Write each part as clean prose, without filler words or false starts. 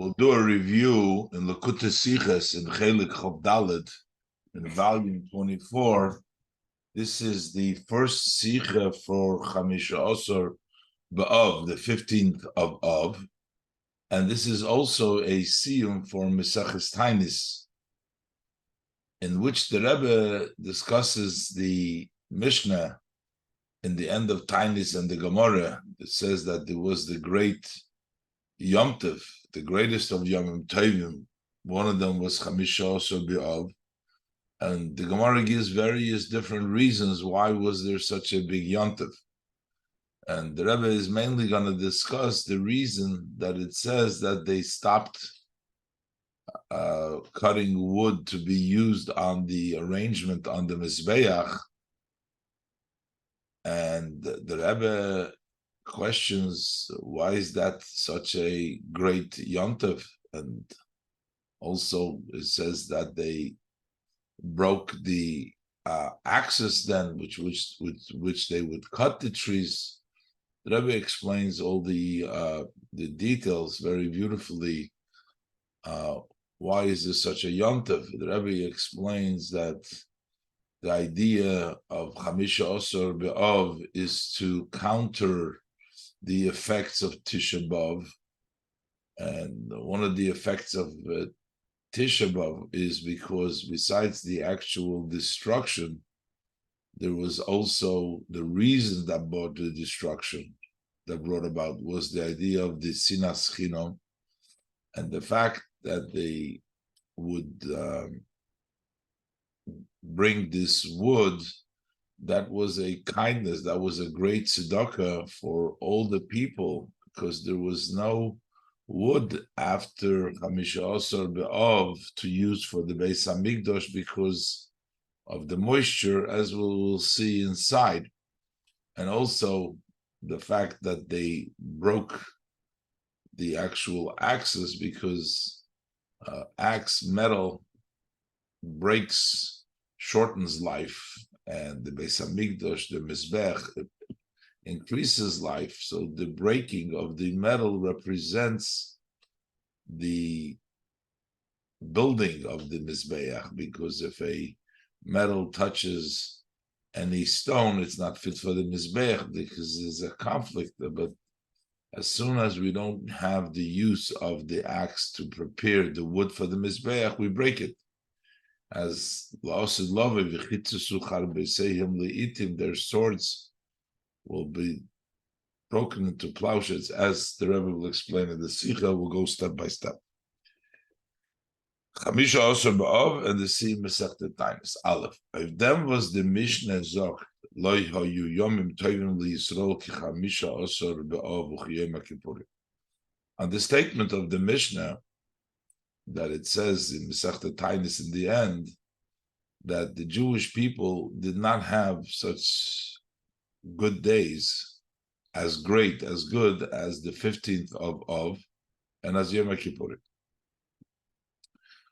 We'll do a review in Lekutei Sichos in Chelek Chof Dalet in volume 24. This is the first Sicha for Chamisha Osor B'Av, the 15th of Av, and this is also a siyum for Meseches Tainis, in which the Rebbe discusses the Mishnah in the end of Tainis and the Gemara. It says that there was the great Yom Tov, the greatest of Yom Tovim. One of them was Chamisha Osor B'Av, and the Gemara gives various different reasons why was there such a big Yom Tov. And the Rebbe is mainly going to discuss the reason that it says that they stopped cutting wood to be used on the arrangement on the Mizbeach. And the Rebbe questions, why is that such a great Yom Tov? And also it says that they broke the axis then, which they would cut the trees. The Rebbe explains all the details very beautifully. Why is this such a Yom Tov? The Rebbe explains that the idea of Chamisha Osor B'Av is to counter the effects of Tisha B'Av. And one of the effects of Tisha B'Av is because besides the actual destruction, there was also the reason that brought the destruction, that brought about, was the idea of the Sinas Chinom, and the fact that they would bring this wood. That was a kindness, that was a great tzedakah for all the people, because there was no wood after Chamisha Osor B'Av to use for the Beis Hamikdash because of the moisture, as we will see inside. And also the fact that they broke the actual axis, because axe metal shortens life, and the Beis Hamikdash, the Mizbech, increases life. So the breaking of the metal represents the building of the Mizbeach, because if a metal touches any stone, it's not fit for the Mizbeach because there's a conflict. But as soon as we don't have the use of the axe to prepare the wood for the Mizbeach, we break it. As their swords will be broken into plowshares, as the Rebbe will explain in the Sikha. We'll go step by step. Chamisha Osor B'Av and the Siyum Masechta Tainis. Aleph. If them was the Mishnah Zok, Loi Hayu Yomim Tovim LiYisrael Ki Chamisha Osor B'Av U'Chiyom HaKippurim. On the statement of the Mishnah, that it says in Masechta Tainis in the end, that the Jewish people did not have such good days, as great, as good as the 15th of Av and as Yom Kippurim.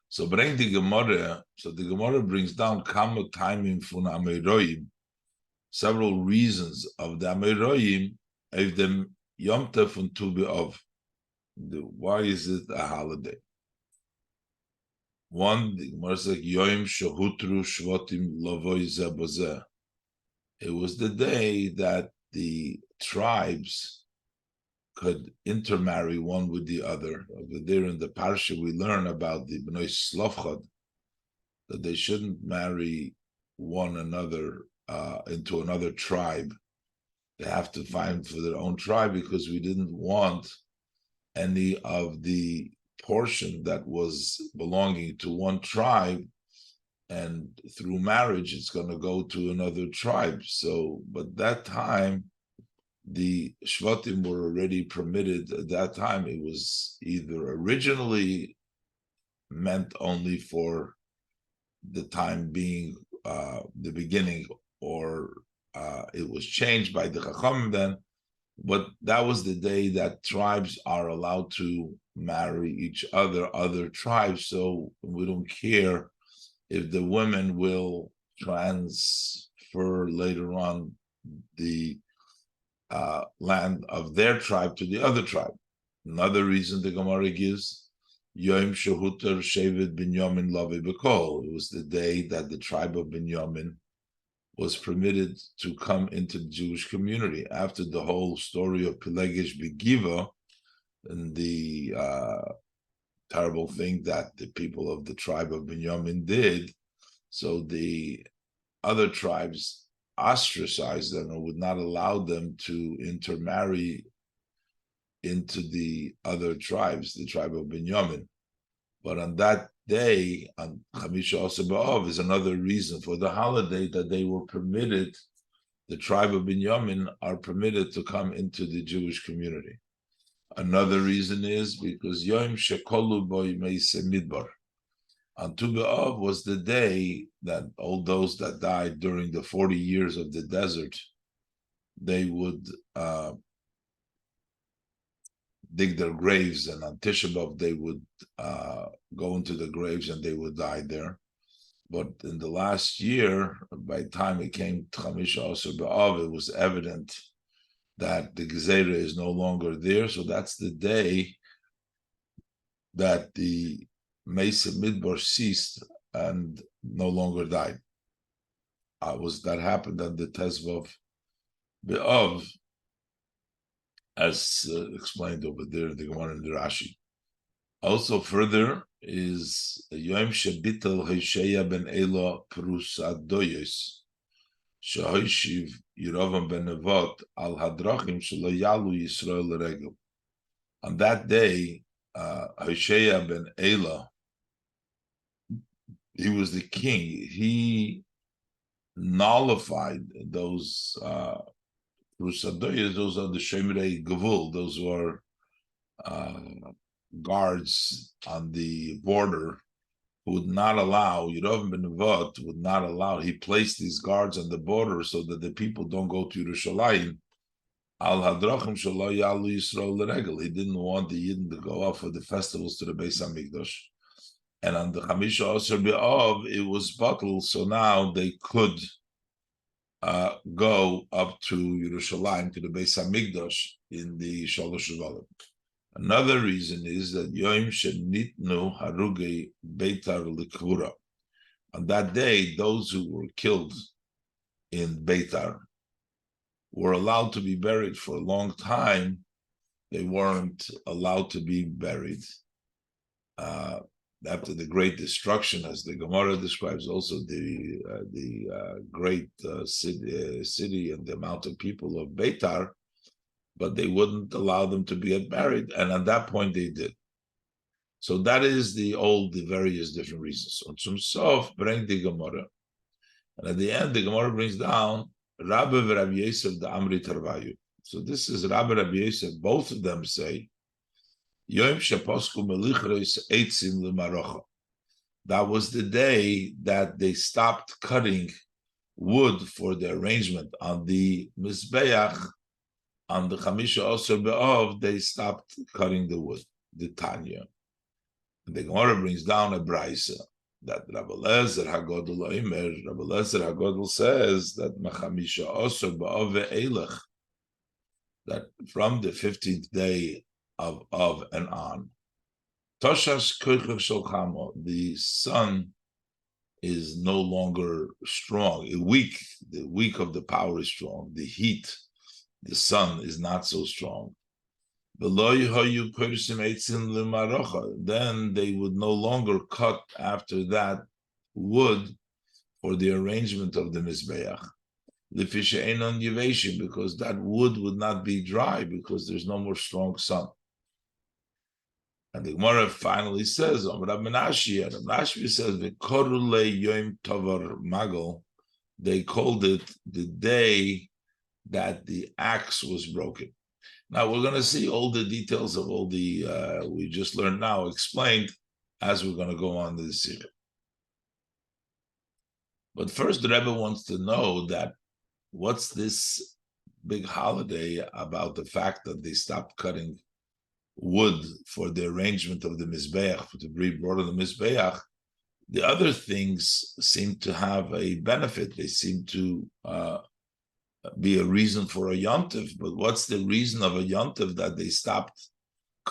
So bring the Gemara. So the Gemara brings down Kama Taimim Fun Ameroim, several reasons of the Ameroim of the Yom Tov and Tu B'Av. Why is it a holiday? One, the Gemara says Yom Shehutru Shvatim Lavoi Zeh B'Zeh. It was the day that the tribes could intermarry one with the other. Over there in the Parsha, we learn about the Bnei Slavchad, that they shouldn't marry one another into another tribe. They have to find for their own tribe, because we didn't want any of the portion that was belonging to one tribe, and through marriage it's going to go to another tribe. So, but that time the Shvatim were already permitted. At that time it was either originally meant only for the time being, the beginning, or it was changed by the Chacham then. But that was the day that tribes are allowed to marry each other tribes. So we don't care if the women will transfer later on the land of their tribe to the other tribe. Another reason the Gemara gives Yom Shehuter Shevet Binyamin Lavi B'Kol. It was the day that the tribe of Binyamin was permitted to come into the Jewish community after the whole story of Pelegish Begiva and the terrible thing that the people of the tribe of Binyamin did. So the other tribes ostracized them and would not allow them to intermarry into the other tribes, the tribe of Binyamin. But on that day, on Chamisha Asar B'Av, is another reason for the holiday that they were permitted, the tribe of Binyamin are permitted to come into the Jewish community. Another reason is because Yom Shekolu Boy Meise Midbar. On Tu B'Av was the day that all those that died during the 40 years of the desert, they would dig their graves, and on Tisha B'Av they would go into the graves and they would die there. But in the last year, by the time it came to Chamisha Asar B'Av, it was evident that the Gezerah is no longer there. So that's the day that the Mesa Midbar ceased and no longer died. That happened on the Tezvav B'Av, as explained over there in the Gemara and the Rashi. Also further is Yom Shebitel Hosheya ben Ela Prusadoyos Shehoishiv Yeravam ben Nevat al Hadrachim Shelo Yalu Yisrael Regel. On that day, Hosheya ben Ela, he was the king. He nullified those Prusadoyos. Those are the Shemrei Gavul. Those were guards on the border who would not allow, Yeravam ben Nevat would not allow, he placed these guards on the border so that the people don't go to Yerushalayim. Al Hadrachim Shelo Yalu Yisrael L'Regel. He didn't want the Yidden to go off for the festivals to the Beis HaMikdash. And on the Chamisha Asar B'Av, it was bottled, so now they could go up to Yerushalayim, to the Beis HaMikdash in the Shalosh Shvalim. Another reason is that Yom Shenitnu Harugei Beitar Likvura. On that day, those who were killed in Beitar were allowed to be buried for a long time. They weren't allowed to be buried after the great destruction, as the Gemara describes, also the great city and the amount of people of Beitar. But they wouldn't allow them to get buried, and at that point they did. So that is the various different reasons. So Zum Sof bring the Gemara, and at the end the Gemara brings down Rabbi Rabbi Yosef the Amri Tarvayu. So this is Rabbi Yosef. Both of them say Yom Sheposku Melichros Eitzim L'Marocha. That was the day that they stopped cutting wood for the arrangement on the Mizbeach. On the Chamisha Asar B'Av, they stopped cutting the wood, the Tanya. And the Gemara brings down a Braisa that Rabbi Lezer HaGodol Omer, Rabbi Lezer HaGodol says that Chamisha Asar B'Av Ve'elech, that from the 15th day of and on, Toshas Koichach Shel Chamo, the sun is no longer strong. The weak of the power is strong. The heat, the sun is not so strong. Then they would no longer cut after that wood for the arrangement of the Mizbeach. Because that wood would not be dry because there's no more strong sun. And the Gemara finally says, Rashi says, Yom Tovar Magal, they called it the day that the axe was broken. Now we're going to see all the details of all the we just learned now explained as we're going to go on to the Sikha. But first, the Rebbe wants to know that what's this big holiday about the fact that they stopped cutting wood for the arrangement of the Mizbeach, to be brought on the Mizbeach. The other things seem to have a benefit. They seem to be a reason for a yontif, but what's the reason of a yontif that they stopped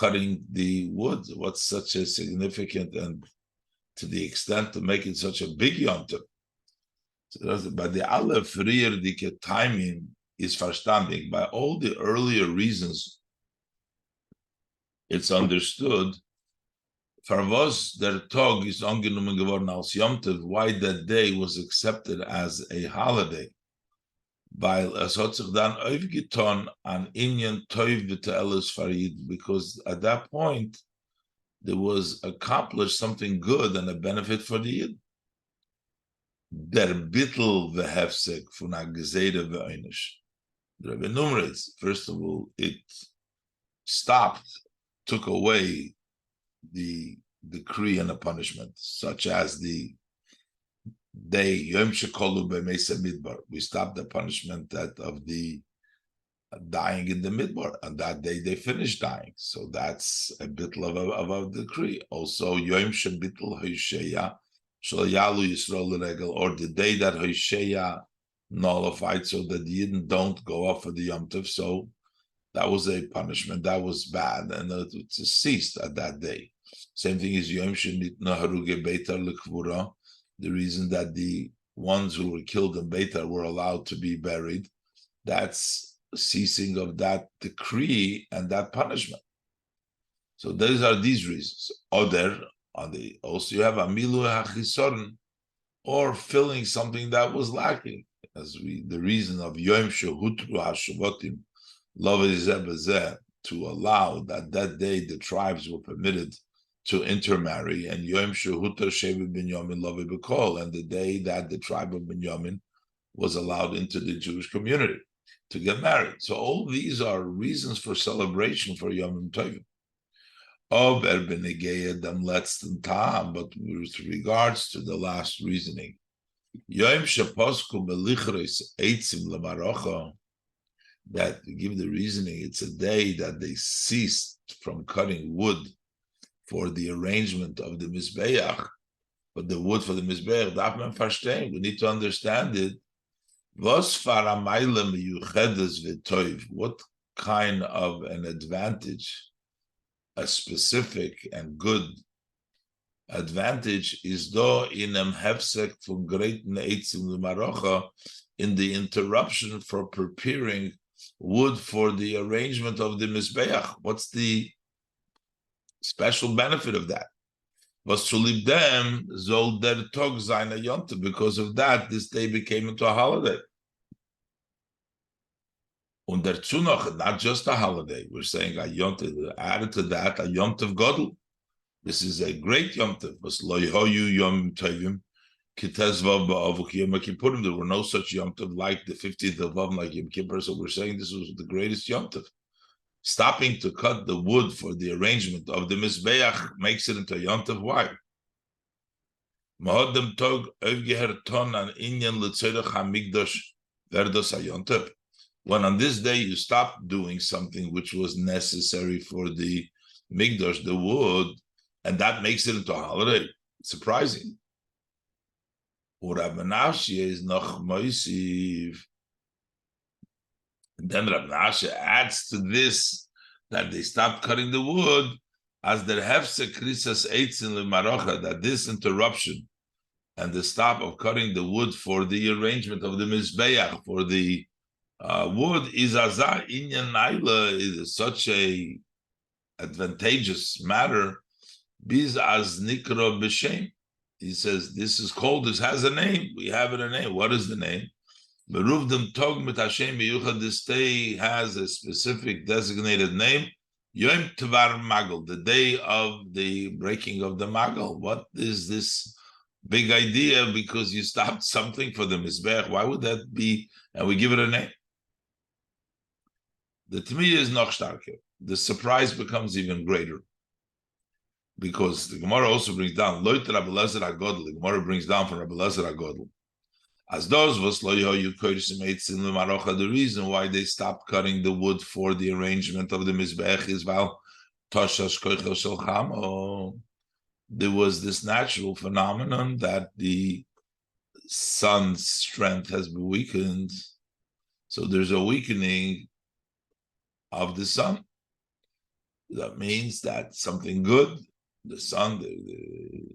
cutting the wood? What's such a significant and to the extent to make it such a big yontif? So by the alle früher dike timing is verstanding. By all the earlier reasons, it's understood. For was der Tag is angenommen geworden als Yomtiv, why that day was accepted as a holiday. Weil es hat sich dann aufgetan an Inyan Tov v'te'eles farid, because at that point there was accomplished something good and a benefit for the Yid. Der Bittel v'hefsek von a Geseide v'einish. The Rebbe enumerates, first of all, it stopped, took away the decree and a punishment, such as the day Yom Shekolu b'Meisa Midbar. We stopped the punishment of the dying in the Midbar, and that day they finished dying. So that's a bitl of a decree. Also, Yom Shebitl Hosheya Shel Yalu Yisrael L'Regel, or the day that Hosheya nullified, so that the Yidden don't go up for the Yom Tov. So that was a punishment. That was bad, and it ceased at that day. Same thing as Yom Shenitna Haruge Beitar L'Kvura, the reason that the ones who were killed in Beitar were allowed to be buried. That's ceasing of that decree and that punishment. So those are these reasons. Other, also you have Amilu HaChisoron, or filling something that was lacking. The reason of Yom Shehutru HaShavotim, to allow that day the tribes were permitted to intermarry, and Yom Shehutar Shevet Binyamin Lavi B'Kol, and the day that the tribe of Binyamin was allowed into the Jewish community to get married. So all these are reasons for celebration for Yom Tovim. But with regards to the last reasoning, Yom Sheposku Belichris Eitzim Lamarocha, that give the reasoning, it's a day that they ceased from cutting wood for the arrangement of the Mizbeach, but the wood for the Mizbeach, we need to understand it. What kind of an advantage, a specific and good advantage, is though in hefsek from great marocha, in the interruption for preparing wood for the arrangement of the Mizbeach? What's the special benefit of that? Was to leave them zol der tog sein a yontif. Because of that, this day became into a holiday. Und dazu noch, not just a holiday. We're saying a yontif. Added to that, a yontif godel. This is a great yontif. Was lo yehoyu yom tovim kitezvav ba'avuk yom kippurim. There were no such yontif like the 15th of Av, like Yom Kippur. So we're saying this was the greatest yontif. Stopping to cut the wood for the arrangement of the Mizbeach makes it into a yontif. Why? When on this day you stop doing something which was necessary for the Migdosh, the wood, and that makes it into a holiday. Surprising. Rabbi Nafshi is noch moisiv. And then Rabbi Nafshi adds to this that they stopped cutting the wood as their hefsek krisas eitzin l'marocha, that this interruption and the stop of cutting the wood for the arrangement of the Mizbeach, for the wood, is azah inyan naila, is such a advantageous matter. Biz az nikra b'shem. He says this is called, this has a name. We have it a name. What is the name? This day has a specific designated name. Yom Tvar Magal, the day of the breaking of the Magal. What is this big idea? Because you stopped something for the Mizbech. Why would that be? And we give it a name. The Tmiya is noch starker. The surprise becomes even greater. Because the Gemara also brings down, Loit Rabbi Lezer HaGodl. The Gemara brings down from Rabbi Lezer HaGodl. As those was the reason why they stopped cutting the wood for the arrangement of the Mizbech is there was this natural phenomenon that the sun's strength has been weakened. So there's a weakening of the sun. that means that something good, the sun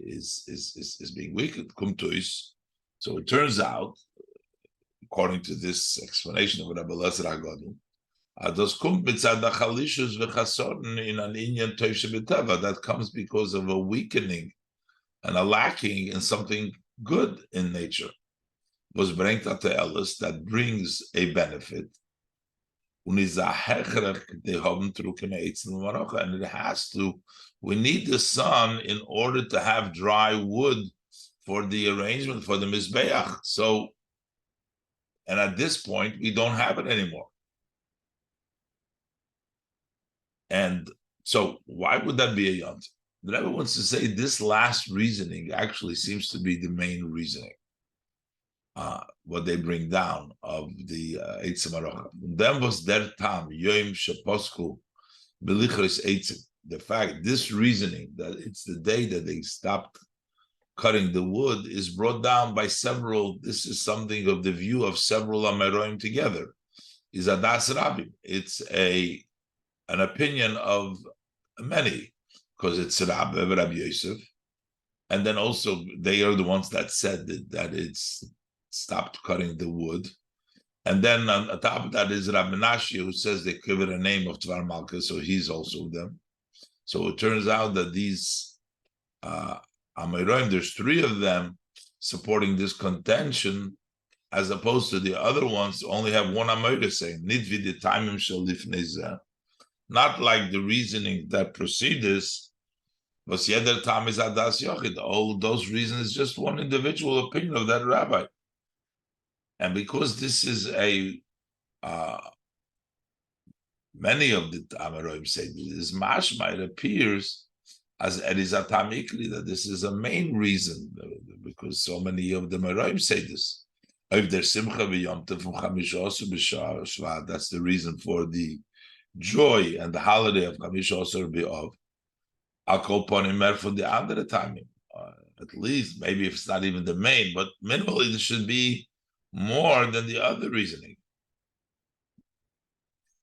is being weakened. Kumtuis. So it turns out, according to this explanation of Rabbi Lezer Haggadah, that comes because of a weakening and a lacking in something good in nature. Was brengt at the Ellis that brings a benefit. And it has to, we need the sun in order to have dry wood for the arrangement for the Mizbeach. So, and at this point, we don't have it anymore. And so, why would that be a yont? The Rebbe wants to say this last reasoning actually seems to be the main reasoning. What they bring down of the Eitzim Arocha. Then was der tam yoim sheposku belichris eitzim. The fact, this reasoning that it's the day that they stopped cutting the wood is brought down by several. This is something of the view of several Ameroim together. Is adas Rabbi. It's an opinion of many because it's Rabbi Yosef, and then also they are the ones that said that it's stopped cutting the wood. And then on top of that is Rabbi Menashe, who says they give it a name of Tvar Malka, so he's also them. So it turns out that these Amoraim, there's three of them supporting this contention, as opposed to the other ones who only have one Amora saying, Nidvi the timim shel lifnei. Not like the reasoning that precedes, but yeder tam is adas yochid. All those reasons, just one individual opinion of that rabbi. And because this is many of the Amoraim say this mashma, it appears as Erizat Mikri that this is a main reason, because so many of the Amoraim say this. If there's simcha v'yom tov from Chamisha Osir b'Shar Shvat, that's the reason for the joy and the holiday of Chamisha Osir b'Ov. Akol ponim mer for the other timing. At least, maybe if it's not even the main, but minimally there should be more than the other reasoning.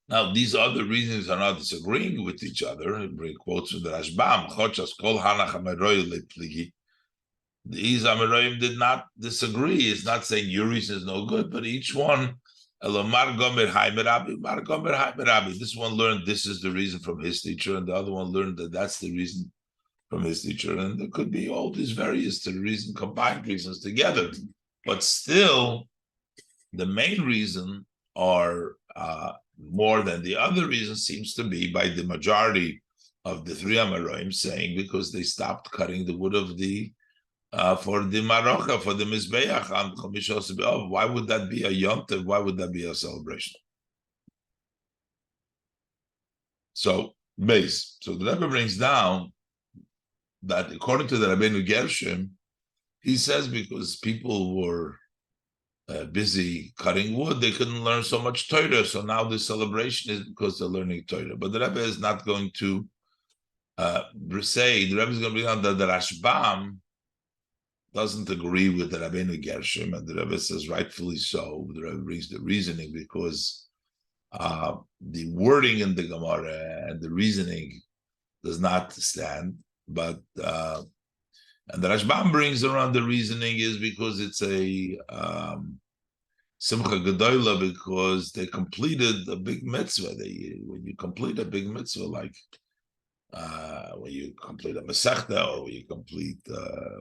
Now, these other reasonings are not disagreeing with each other. I bring quotes from the Rashbam. These Amoraim did not disagree. It's not saying your reason is no good, but each one, this one learned this is the reason from his teacher, and the other one learned that that's the reason from his teacher. And there could be all these various reasons, combined reasons together. But still, the main reason, or more than the other reason, seems to be by the majority of the three Amoraim saying because they stopped cutting the wood of the for the Marocha, for the Mizbeach on Chomish Osir b'Ov. Why would that be a yontiv? Why would that be a celebration? So, base. So the Rebbe brings down that according to the Rabbeinu Gershom, he says because people were busy cutting wood, they couldn't learn so much Torah. So now the celebration is because they're learning Torah. But the Rebbe is not going to say, the Rebbe is going to bring down that the Rashbam doesn't agree with the Rabbeinu Gershom, and the Rebbe says rightfully so. The Rebbe brings the reasoning because the wording in the Gemara and the reasoning does not stand. But and the Rashbam brings around the reasoning is because it's a Simcha Gedola, because they completed a big mitzvah. When you complete a big mitzvah, like when you complete a Masechta or when you complete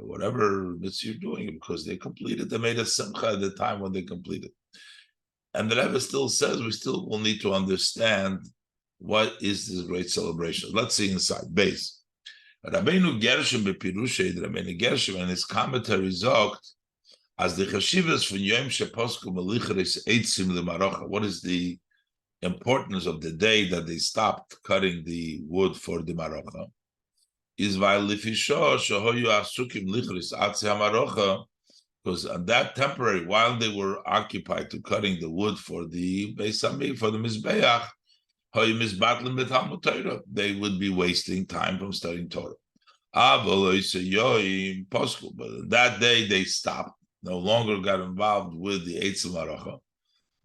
whatever mitzvah you're doing, because they completed, they made a Simcha at the time when they completed. And the Rebbe still says we still will need to understand what is this great celebration. Let's see inside. Base. Rabbeinu Gershom bepirushay, Rabbeinu Gershom and his commentary zogt as the chashivas from Yom Sheposku Melichris Eitzim LeMarocha. What is the importance of the day that they stopped cutting the wood for the Marocha? Is va'lifisho shehoyu asukim lichris atzi hamarocha, because on that temporary, while they were occupied to cutting the wood for the Beis Hamikdash, for the Mizbeach, they would be wasting time from studying Torah. But that day they stopped, no longer got involved with the Eitzim Marocha.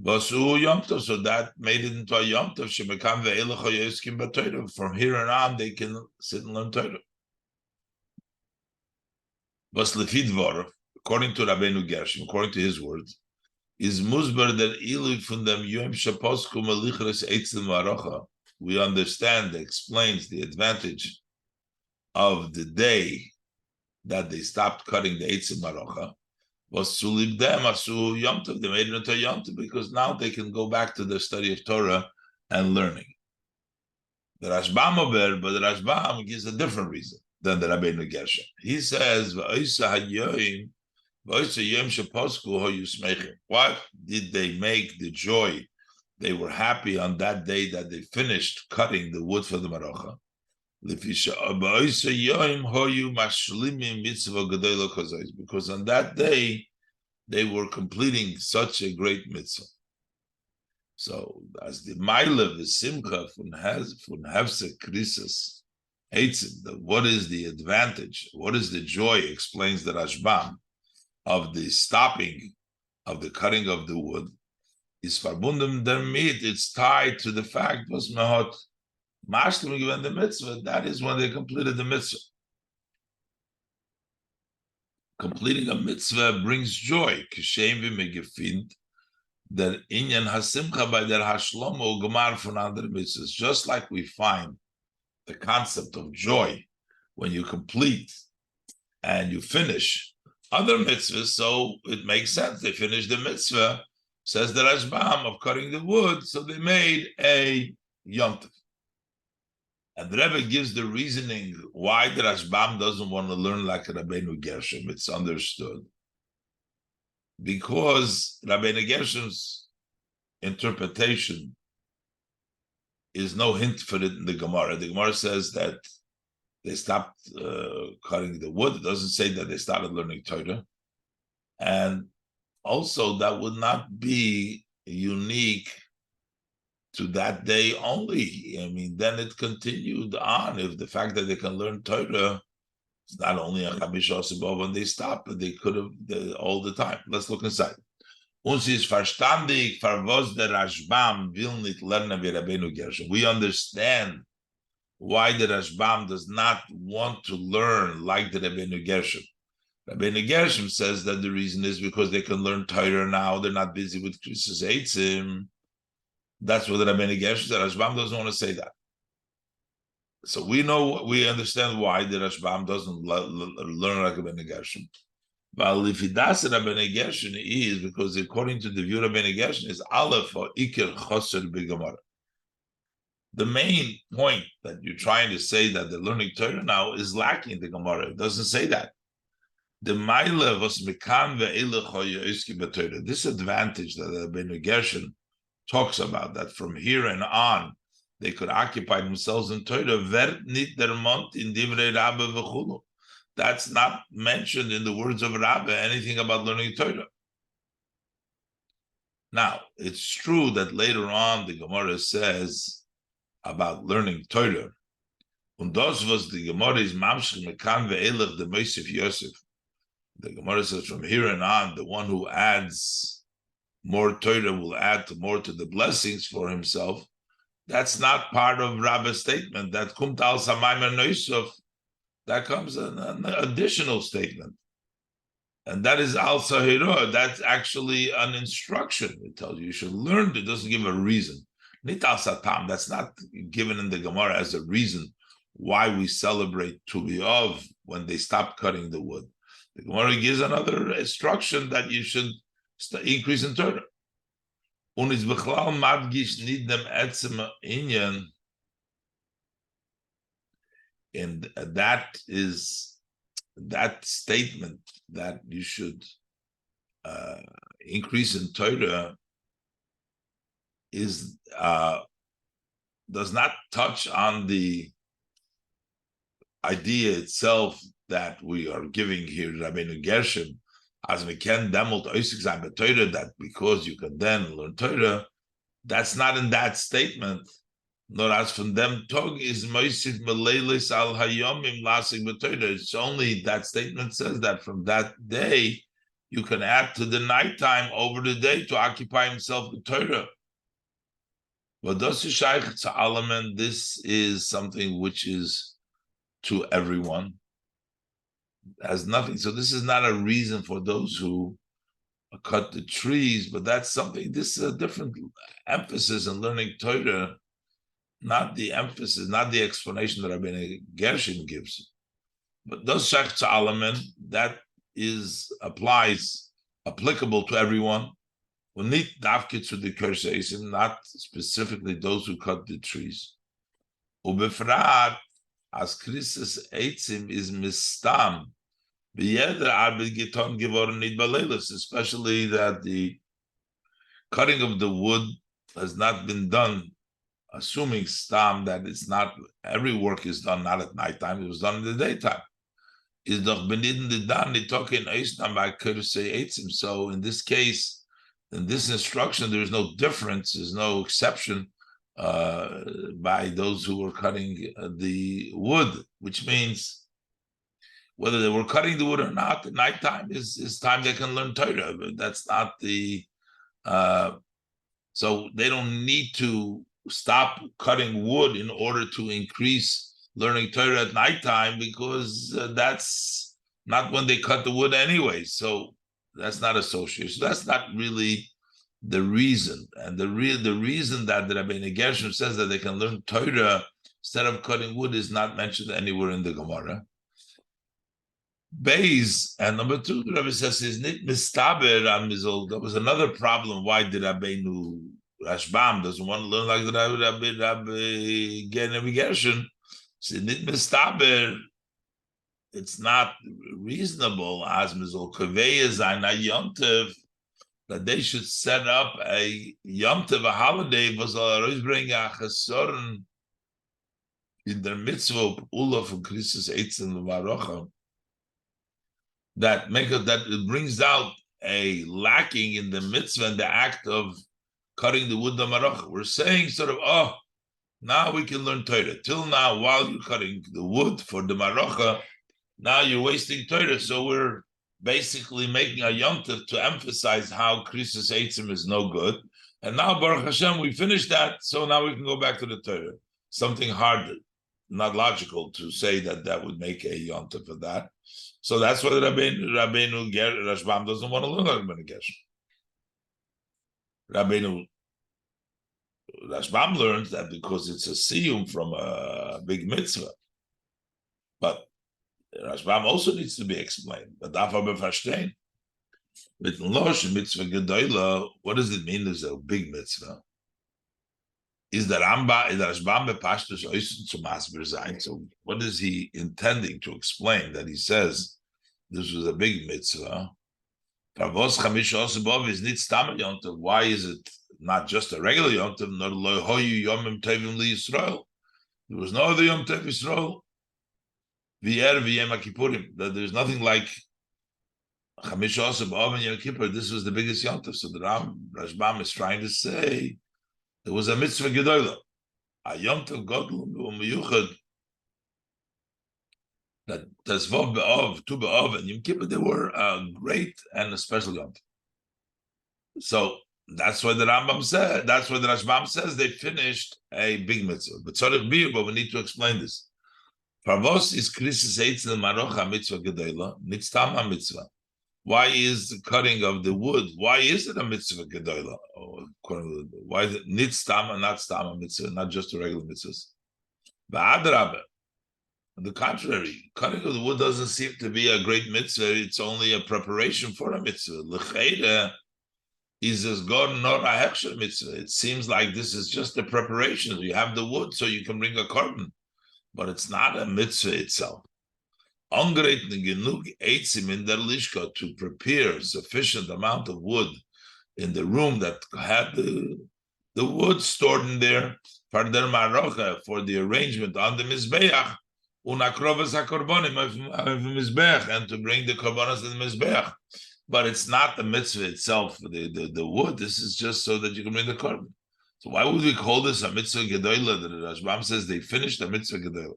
Vasu Yom Tov, so that made it into a Yom Tov. Shemekam ve'elach hayoskim b'Torah. From here on they can sit and learn Torah. Vas lefi dvarav, according to Rabbeinu Gershom, according to his words, is musbar that ilu from them yom shaposku melichres eitzim v'arocha. We understand, explains the advantage of the day that they stopped cutting the eitzim v'arocha. Was to leave them asu Yom Tov. They made it into Yom Tov because now they can go back to the study of Torah and learning. The Rashbam over, but the Rashbam gives a different reason than the Rabbeinu Gershom. He says, what did they make the joy? They were happy on that day that they finished cutting the wood for the Marocha. Because on that day, they were completing such a great mitzvah. So, as the Maila, the Simcha, von Hefse Krisis, what is the advantage? What is the joy? Explains the Rashbam of the stopping of the cutting of the wood. Is verbunden damit. It's tied to the fact was mehot mashlim given the mitzvah. That is when they completed the mitzvah. Completing a mitzvah brings joy. Kishem v'megefind that inyan hasimcha by der hashlomo gemar von andere mitzvahs. Just like we find the concept of joy when you complete and you finish other mitzvahs, so it makes sense. They finished the mitzvah, says the Rashbam, of cutting the wood, so they made a Yom Tov. And the Rebbe gives the reasoning why the Rashbam doesn't want to learn like Rabbeinu Gershom. It's understood. Because Rabbeinu Gershom's interpretation is no hint for it in the Gemara. The Gemara says that they stopped cutting the wood. It doesn't say that they started learning Torah. And also, that would not be unique to that day only. I mean, then it continued on. If the fact that they can learn Torah, it's not only on Chamish Osibov when they stop, but they could have all the time. Let's look inside. Uns ist verstandig, für was der Rashbam will nicht lernen wie Rabbeinu Gershom. We understand why the Rashbam does not want to learn like the Rabbeinu Gershom. Rabbeinu Gershom says that the reason is because they can learn Torah now. They're not busy with Krisis Eitzim. That's what the Rabbeinu Gershom said. Rashbam doesn't want to say that. So we understand why the Rashbam doesn't learn like Rabbeinu Gershom. But if he does Rabbeinu Gershom is because according to the view of Rabbeinu Gershom is Aleph or Iker Choser B'Gemara. The main point that you're trying to say that the learning Torah now is lacking in the Gemara. It doesn't say that. The Maila was Mekan ve'elech hoyoski b'Torah. This advantage that Rabbeinu Gershom talks about, that from here and on they could occupy themselves in Torah. Vert nit der Mont in divrei Rabbe v'chulu. That's not mentioned in the words of Rabbe, anything about learning Torah. Now, it's true that later on the Gemara says about learning Torah. Und das was the Gemara is mamshech mekan ve'elech the Mosif Yosef. The Gemara says from here and on, the one who adds more Torah will add more to the blessings for himself. That's not part of Rabbe's statement. That kumt al samayim noisov. That comes an additional statement. And that is al sahira. That's actually an instruction. It tells you should learn. It doesn't give a reason. Nit al satam. That's not given in the Gemara as a reason why we celebrate Tu B'Av when they stop cutting the wood. The Gemara gives another instruction that you should increase in Torah. Und is bechlal madgish nid dem etzem inyan. And that is that statement that you should increase in Torah is does not touch on the idea itself that we are giving here, Rabbeinu Gershom, as we can demult Torah, that because you can then learn Torah, that's not in that statement. Nor as from them tog is Moisif Meleilis al Hayomim Lasik B'Torah. It's only that statement says that from that day you can add to the nighttime over the day to occupy himself with Torah. But this is something which is to everyone. It has nothing. So this is not a reason for those who cut the trees, but that's something. This is a different emphasis in learning Torah, not the emphasis, not the explanation that Rabbi Gershon gives. But those Shach Tzalaman, that applies, applicable to everyone. Not specifically those who cut the trees. Ubefrat, as Krisis Eitzim is mistam, especially that the cutting of the wood has not been done, assuming stam that it's not, every work is done not at nighttime, it was done in the daytime. Is doch beniden the dan talking eistam by Krisis Eitzim. So in this case, in this instruction, there is no difference, there's no exception by those who were cutting the wood, which means whether they were cutting the wood or not, at nighttime is time they can learn Torah. But that's not the, so they don't need to stop cutting wood in order to increase learning Torah at nighttime, because that's not when they cut the wood anyway. So that's not associated. So that's not really the reason. And the reason that the Rabbi Gershon says that they can learn Torah instead of cutting wood is not mentioned anywhere in the Gemara. Beis, and number two, the Rabbi says is nit mistaber amizol. That was another problem. Why did Rabbeinu Rashbam doesn't want to learn like the Rabbi Gershon? So nit mistaber. It's not reasonable as mizol kaveya zayna yomtev that they should set up a yomtev, a holiday, was always bring a chesoren in their mitzvah of Ula from Krisis Eitzim L'Marocha, that it brings out a lacking in the mitzvah and the act of cutting the wood L'Marocha. We're saying sort of, oh, now we can learn Torah. Till now, while you're cutting the wood for the Marocha, now you're wasting Torah. So we're basically making a yomtiv to emphasize how Krisis Eitzim is no good. And now, Baruch Hashem, we finished that, so now we can go back to the Torah. Something hard, not logical to say that would make a yomtiv for that. So that's why Rabbeinu Rashbam doesn't want to learn Rabbeinu Gershon. Rabbeinu Rashbam learns that because it's a siyum from a big mitzvah. But Rashbam also needs to be explained. But dafar befashtein. With Losh mitzvah gedola, what does it mean? There's a big mitzvah. Is the Rashbam bepashtus oisun to masber zayin? So what is he intending to explain that he says this was a big mitzvah? Parvos chamish osabov is nit stam yontav. Why is it not just a regular yontav? Nor lo hoyu yomim tevim li Yisrael. There was no other yom tev Yisrael. V'er v'yem HaKippurim. That there's nothing like Chamish Oseh B'Av and Yom Kippur. This was the biggest Yom Tov. So the Rashbam is trying to say there was a mitzvah gedola, a Yom Tov Godel U'Miyuchad, that Tezvov B'Av, Tu B'Av, and Yom Kippur, they were great and a special Yom Tov. So that's why the Rambam said, that's why the Rashbam says they finished a big mitzvah. But we need to explain this. Parvos is Krisis Eitzim Marocha mitzvah gedola, nitztam mitzvah. Why is the cutting of the wood? Why is it a mitzvah gedola? Why is it nitztam and not stam mitzvah, not just a regular mitzvah? Ba'adrabah. On the contrary, cutting of the wood doesn't seem to be a great mitzvah. It's only a preparation for a mitzvah. L'cheira is as God not a hechsher mitzvah. It seems like this is just a preparation. You have the wood so you can bring a korban, but it's not a mitzvah itself. Genug eitzim in der lishka, to prepare sufficient amount of wood in the room that had the wood stored in there for der marocha, for the arrangement on the mizbeach, unakrovas hakorbanim mizbeach, and to bring the korbanos to the mizbeach. But it's not the mitzvah itself, the wood. This is just so that you can bring the korban. So why would we call this a mitzvah gedola? The Rashbam says they finished the mitzvah gedola.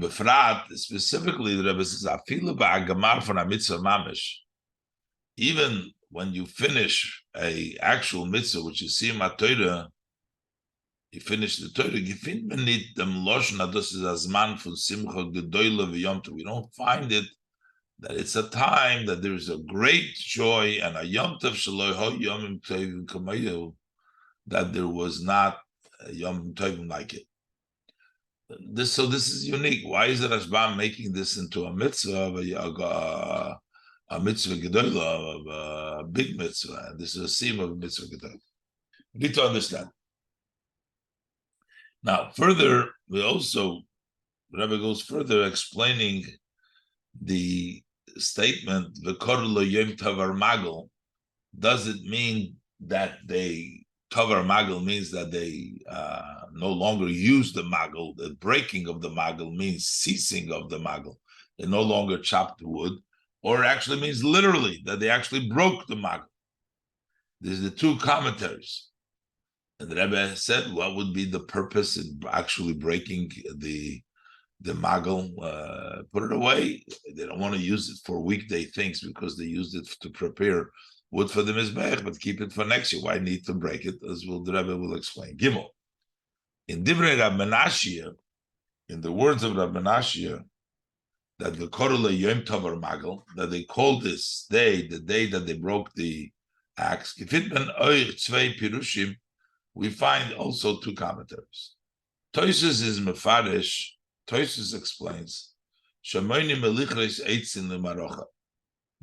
Befrat, specifically, the Rebbe says, "Afilu ba'agamar for a mitzvah mamish." Even when you finish a actual mitzvah, which you see in Torah, you finish the Torah. You find benit dem loshon adus is azman for simcha gedoyle v'yom tov. We don't find it that it's a time that there is a great joy and a yom tov shaloi ho yomim tovim kamayu, that there was not a yom tovim like it. This is unique. Why is the Rashbam making this into a mitzvah, a mitzvah gedolah, a big mitzvah? And this is a theme of a mitzvah gedolah. You need to understand. Now, further, the Rebbe goes further explaining the statement, "V'korlo yom tavar magel." Does it mean that tavar magel means that they no longer use the magel? The breaking of the magel means ceasing of the magel. They no longer chop the wood, or it actually means literally that they actually broke the magel. There's the two commentaries. And the Rebbe said, what would be the purpose in actually breaking the magel? Put it away. They don't want to use it for weekday things because they used it to prepare wood for the mizbech, but keep it for next year. Why need to break it? As the Rebbe will explain. Gimel. In Divrei Rab Menashia, in the words of Rab Menashia, that the Korule Yom Tavar Magel, that they called this day the day that they broke the axe. We find also two commentaries. Toisus is mefarish. Toisus explains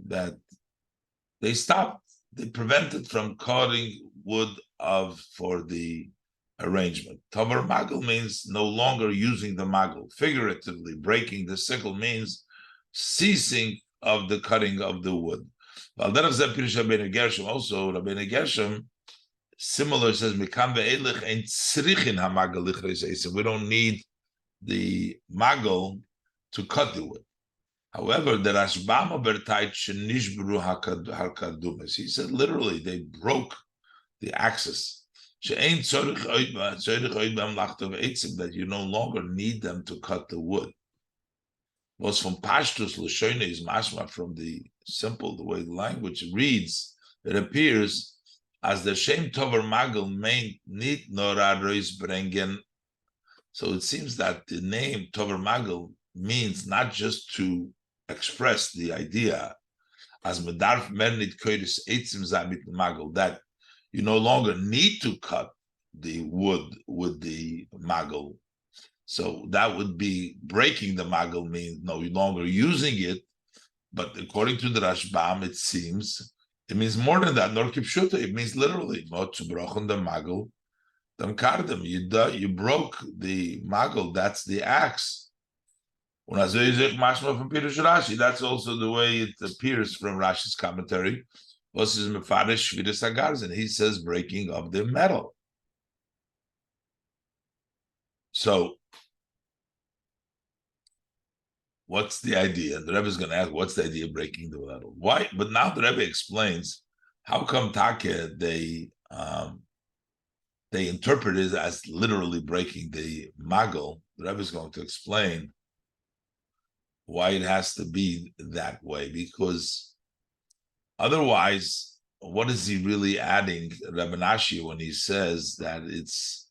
that they stopped, they prevented from cutting wood for the arrangement. Tavar magel means no longer using the magel. Figuratively, breaking the sickle means ceasing of the cutting of the wood. Also, Rabbeinu Gershom similar says, we don't need the magel to cut the wood. However, the Rashbam obertait shenishbru hakadumes. He said literally they broke the axis. That you no longer need them to cut the wood. Was from Pashtus Lashona is mashma, from the way the language reads, it appears as the Shem Tover Magel main need Nora Reis Brengen. So it seems that the name Tover Magel means not just to express the idea as Medarf Mernit Koiris Eitzim Zamit Magel, that you no longer need to cut the wood with the magel. So that would be breaking the magel, means no longer using it. But according to the Rashbam, it seems it means more than that. Nor kipshuta, it means literally the magel. You broke the magel. That's the axe. That's also the way it appears from Rashi's commentary. And he says breaking of the metal. So what's the idea? The Rebbe is going to ask, what's the idea of breaking the metal? Why? But now the Rebbe explains how come Take they interpret it as literally breaking the magel. The Rebbe is going to explain why it has to be that way, because otherwise, what is he really adding, Rabbi Nashi, when he says that it's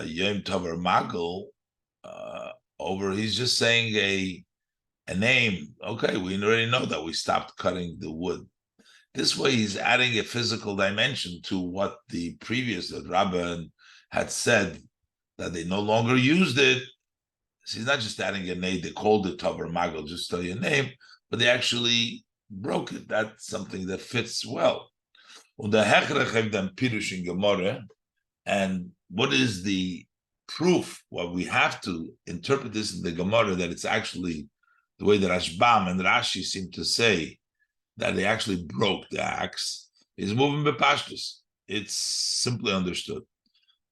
Yom Tover Magel over? He's just saying a name. Okay, we already know that we stopped cutting the wood. This way, he's adding a physical dimension to what the previous Rabbi had said, that they no longer used it. So he's not just adding a name. They called it Tover Magel, just tell you a name, but they actually broke it. That's something that fits well. And what is the proof? Well, we have to interpret this in the Gemara that it's actually the way that Rashbam and Rashi seem to say that they actually broke the axe, is moving bepashtus. It's simply understood.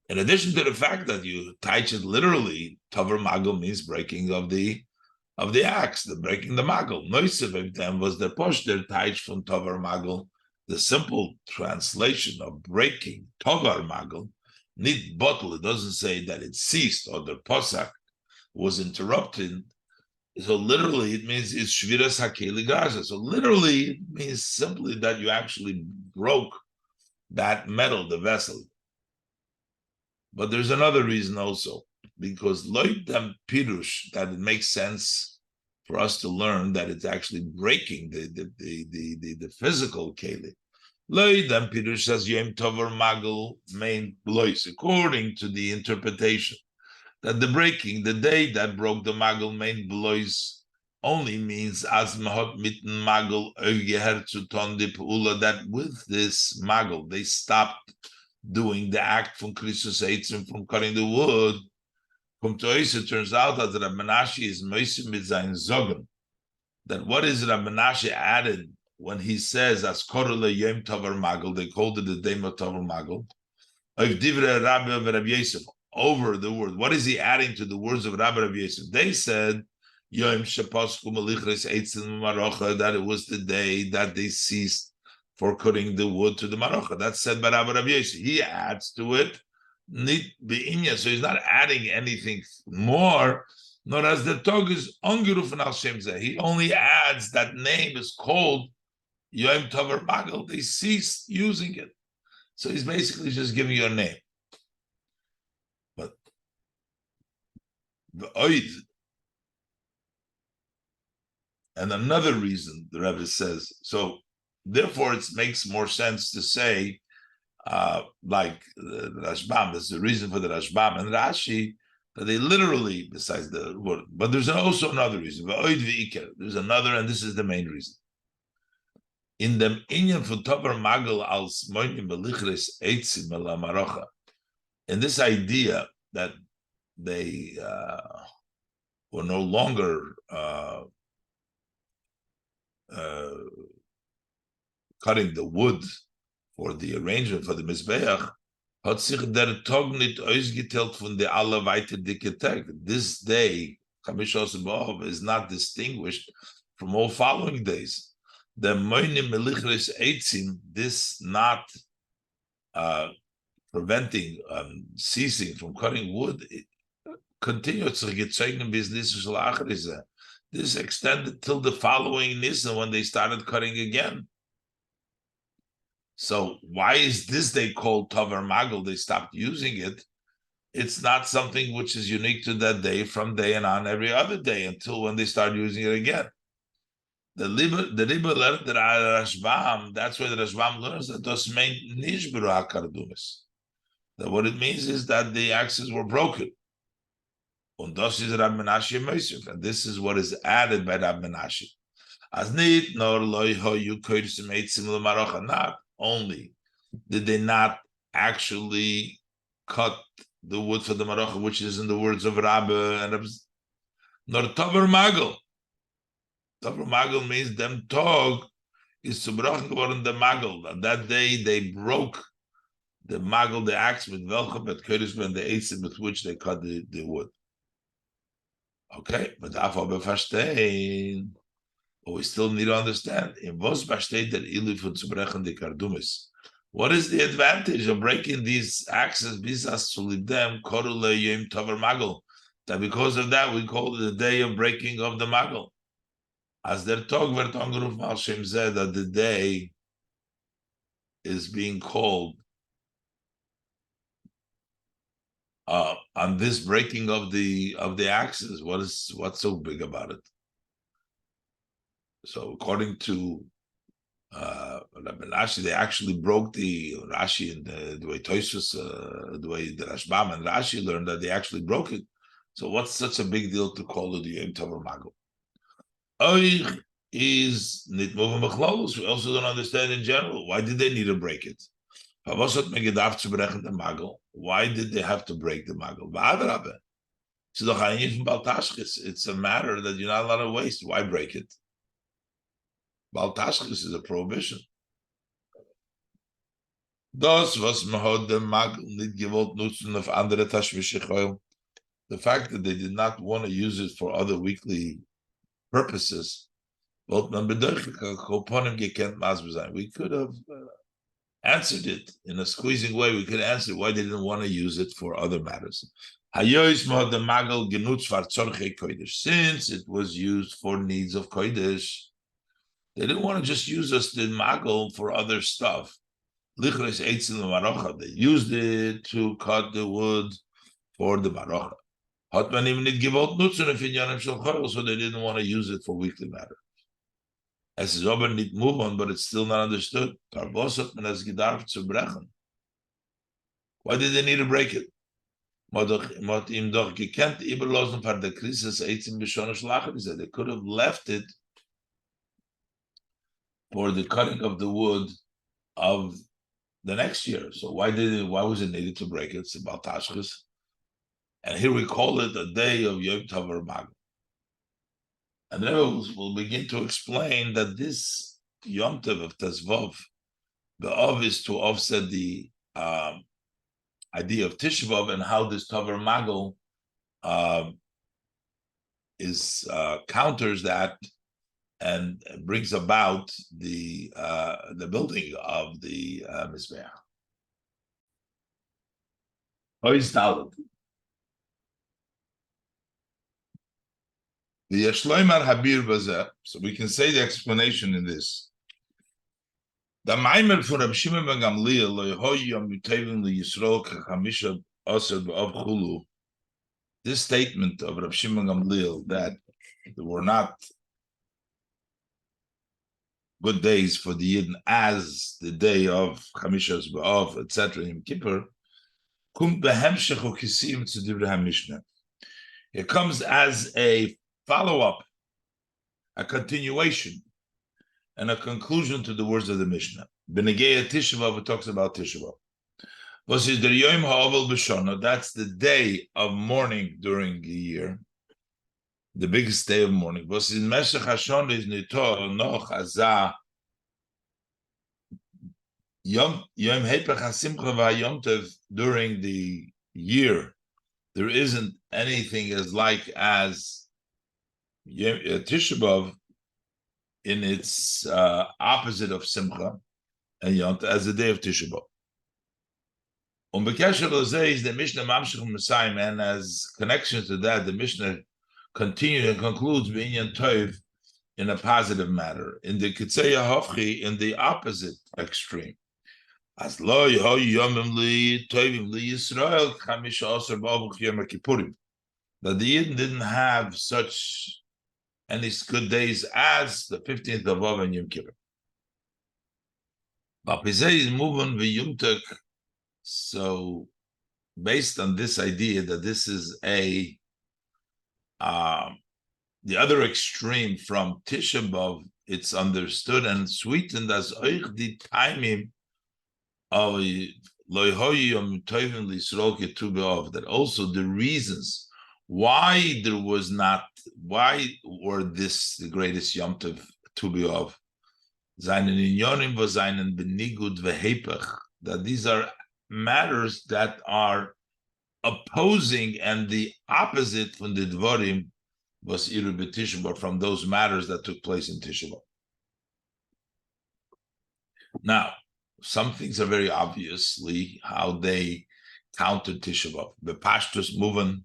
In addition to the fact that you teach it literally, Tover Magel means breaking of the axe, the breaking the magel. Noisev of them was the poshter teich from Tover Magel. The simple translation of breaking Tover Magel, need bottle. It doesn't say that it ceased or the posach was interrupted. So literally, it means it's shviras hakeli gaza. So literally, it means simply that you actually broke that metal, the vessel. But there's another reason also, because loitam pirush, that it makes sense for us to learn that it's actually breaking the physical keli. Loitam pirush says yom tover magel main blois, according to the interpretation that the breaking, the day that broke the magel main blois, only means as mahot mitten magel ögeher zu ton di peula, that with this magel they stopped doing the act from Christus Eitzim, from cutting the wood. From Tois, it turns out that Rabbi Menashe is Moisim mit sein Zogen. That what is Rabbi Menashe added when he says as Korule Yom Tovar Magel, they called it the Day of Tovar Magel, of Divre Rabbi of Rabbi Yosef, over the word. What is he adding to the words of Rabbi Yosef? They said Yom Shapasku Malichres Eitzim Marocha, that it was the day that they ceased for cutting the wood to the marocha. That's said by Rabbi Yosef. He adds to it, so he's not adding anything more, nor as the tog is ongerufen al Shem Zeh. He only adds that name is called Yom Tovar Magel. They ceased using it. So he's basically just giving you a name. But the oid, and another reason the Rebbe says, so therefore it makes more sense to say, like the Rashbam, that's the reason for the Rashbam and Rashi, that they literally, besides the word, but there's also another reason. There's another, and this is the main reason. In the inyan for Tovar Magel als Moinim Belichres Eitzim Ela Marocha, in this idea that they were no longer cutting the wood for the arrangement for the Mizbeach, hat sich der Tag nicht ausgeteilt von der alle weiter dicke Tag. This day, Chamish B'Av, is not distinguished from all following days. The Moinim Melichres Eitzim, this not preventing, ceasing from cutting wood, continues to get taken business. This extended till the following Nisan when they started cutting again. So why is this day called Tovar Magel? They stopped using it. It's not something which is unique to that day, from day and on every other day until when they start using it again. The Rebbe learned the Rashbam, that's where the Rashbam learns that das meint nishbru hakardumis. That what it means is that the axes were broken. Und das is Rabbi Menashe Mosif, and this is what is added by Rabbi Menashe. As nit nor loy ho you koysim eitzim l'marocha. Not only did they not actually cut the wood for the marocha, which is in the words of Rabbi and nor Tovar Magel. Tovar Magel means them tog is zubrochen geworden the Magel. That day they broke the Magel, the axe with welchem at koysim and the eitzim with which they cut the wood. Okay, but we still need to understand what is the advantage of breaking these axes that because of that we call it the day of breaking of the magel. As their tog that the day is being called on this breaking of the axes. What's so big about it? So according to Rabbi Rashi, they actually broke the Rashi and the way Tosfos, the way the Rashbam and Rashi learned that they actually broke it. So what's such a big deal to call it the Yom Tovar Magel? Oich is nit moving b'chlalus. We also don't understand in general, why did they need to break it? Why did they have to break the magel? It's a matter that you're not allowed to waste. Why break it? Bal tashchis is a prohibition. The fact that they did not want to use it for other weekly purposes, we could have answered it in a squeezing way. We could answer why they didn't want to use it for other matters. Since it was used for needs of kodesh, they didn't want to just use us the magel for other stuff. They used it to cut the wood for the barocha. Hat man even nicht gewollt nutzen auf Inyanim shel Chayil, so they didn't want to use it for weekly matter. Es ist aber nicht move on, but it's still not understood. Tarbos hat man es gedarf zu brechen. Why did they need to break it? Mot ihm doch gekannt überlassen für der Krisis Eitzim B'Shona Shlachim. He said they could have left it for the cutting of the wood of the next year. So why was it needed to break it? It's about Tashchis. And here we call it a day of Yom Tov Mag. And then we'll begin to explain that this Yom Tov of Tezvov, the Av is to offset the idea of Tisha B'Av and how this Tavar Magel counters that and brings about the building of the Mizbeach. The Yeshloimar Habir Bazeh, so we can say the explanation in this. The Maimer for Rabbi Shimon ben Gamliel, lo yehoy yom yutevin li Yisrael kachamisha aser b'av chulu. This statement of Rabbi Shimon ben Gamliel that there were not good days for the Yidden as the day of Chamishas b'av, etc. Yom Kippur, kum behemshech ukisim to Divrei HaMishnah. It comes as a follow-up, a continuation, and a conclusion to the words of the Mishnah. B'negei Tisha B'Av, it talks about Tisha B'Av. Was is the Yom Ha'avel B'Shana? That's the day of mourning during the year, the biggest day of mourning. Was in Meshech Hashon is Nito Noch Azah Yom Hepech HaSimcha VaYom Tov during the year. There isn't anything as like as Tisha B'Av in its opposite of Simcha and Yont as the day of Tisha B'Av. B'kesher l'zeh is the Mishnah Mamshech Messiah, and as connection to that, the Mishnah continues and concludes b'inyan tov in a positive manner. In the Kitzei Hofchi, in the opposite extreme. As lo yehoy yomim li tovim li Yisrael chamisha aser b'av Yom Kippurim. That the Yidden didn't have such any good days as the 15th of Av and Yom Kippur. Is moving v'yumtek. So, based on this idea that this is the other extreme from Tisha B'Av, it's understood and sweetened as oich di taimim of loyhoyi yom tovim l'Yisrael ketu b'Av, that also the reasons why were this the greatest Yom Tov Tu B'Av? Seinen Inyonim v'seinen benigud v'hepech, that these are matters that are opposing and the opposite from the Dvarim was Iru b'Tisha B'Av, from those matters that took place in Tisha B'Av. Now, some things are very obviously how they countered Tisha B'Av. The Pashtus moving.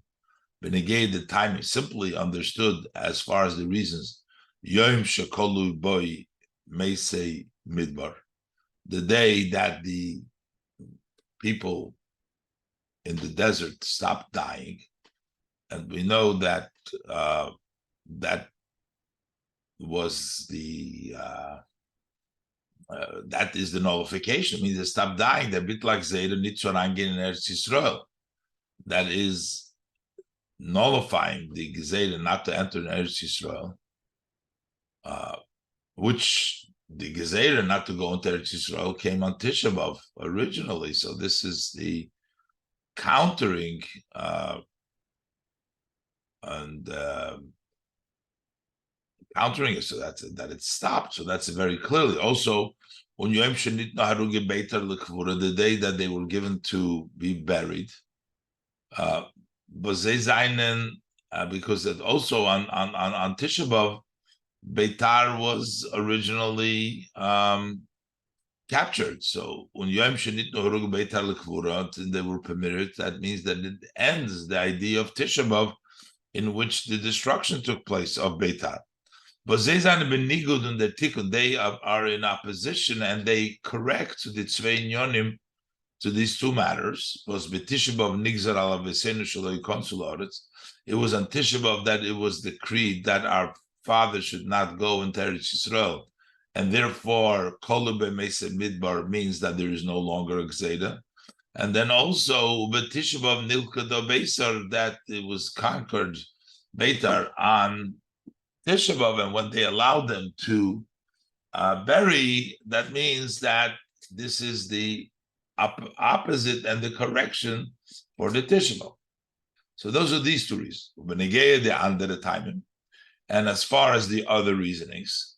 Benegay, the time is simply understood as far as the reasons. Yom shekolu boy may say midbar, the day that the people in the desert stopped dying, and we know that that was that is the nullification. I mean, they stopped dying. They're a bit like Zayda Nitzorangin in Eretz Yisrael. That is nullifying the Gezeidah not to enter in Eretz Yisrael, which the Gezeidah not to go into Eretz Yisrael came on Tisha B'Av originally. So this is the countering and countering it, so that it stopped. So that's very clearly. Also, on Yom Shenit Naharuge Beitar L'Kvura, the day that they were given to be buried, because that also on Tisha B'Av, Beitar was originally captured. So when Yom Shenit Nohurug Beitar Lekvura, and they were permitted, that means that it ends the idea of Tisha B'Av, in which the destruction took place of Beitar. But Zezan Benigud and the Tikkun, they are in opposition and they correct to the Tzvei Yonim, to these two matters. Was B'Tisha B'Av Nigzar Ala V'Seinu Shaloi Konsul Oretz. It was on Tisha B'Av that it was decreed that our father should not go into Eretz Yisrael, and therefore Kolube Mesa Midbar means that there is no longer a Gzeda. And then also B'Tisha B'Av Nilka Do Beisar, that it was conquered Beitar on Tisha B'Av, and when they allowed them to bury, that means that this is the opposite and the correction for the Tisha B'Av. So those are these two reasons. And as far as the other reasonings,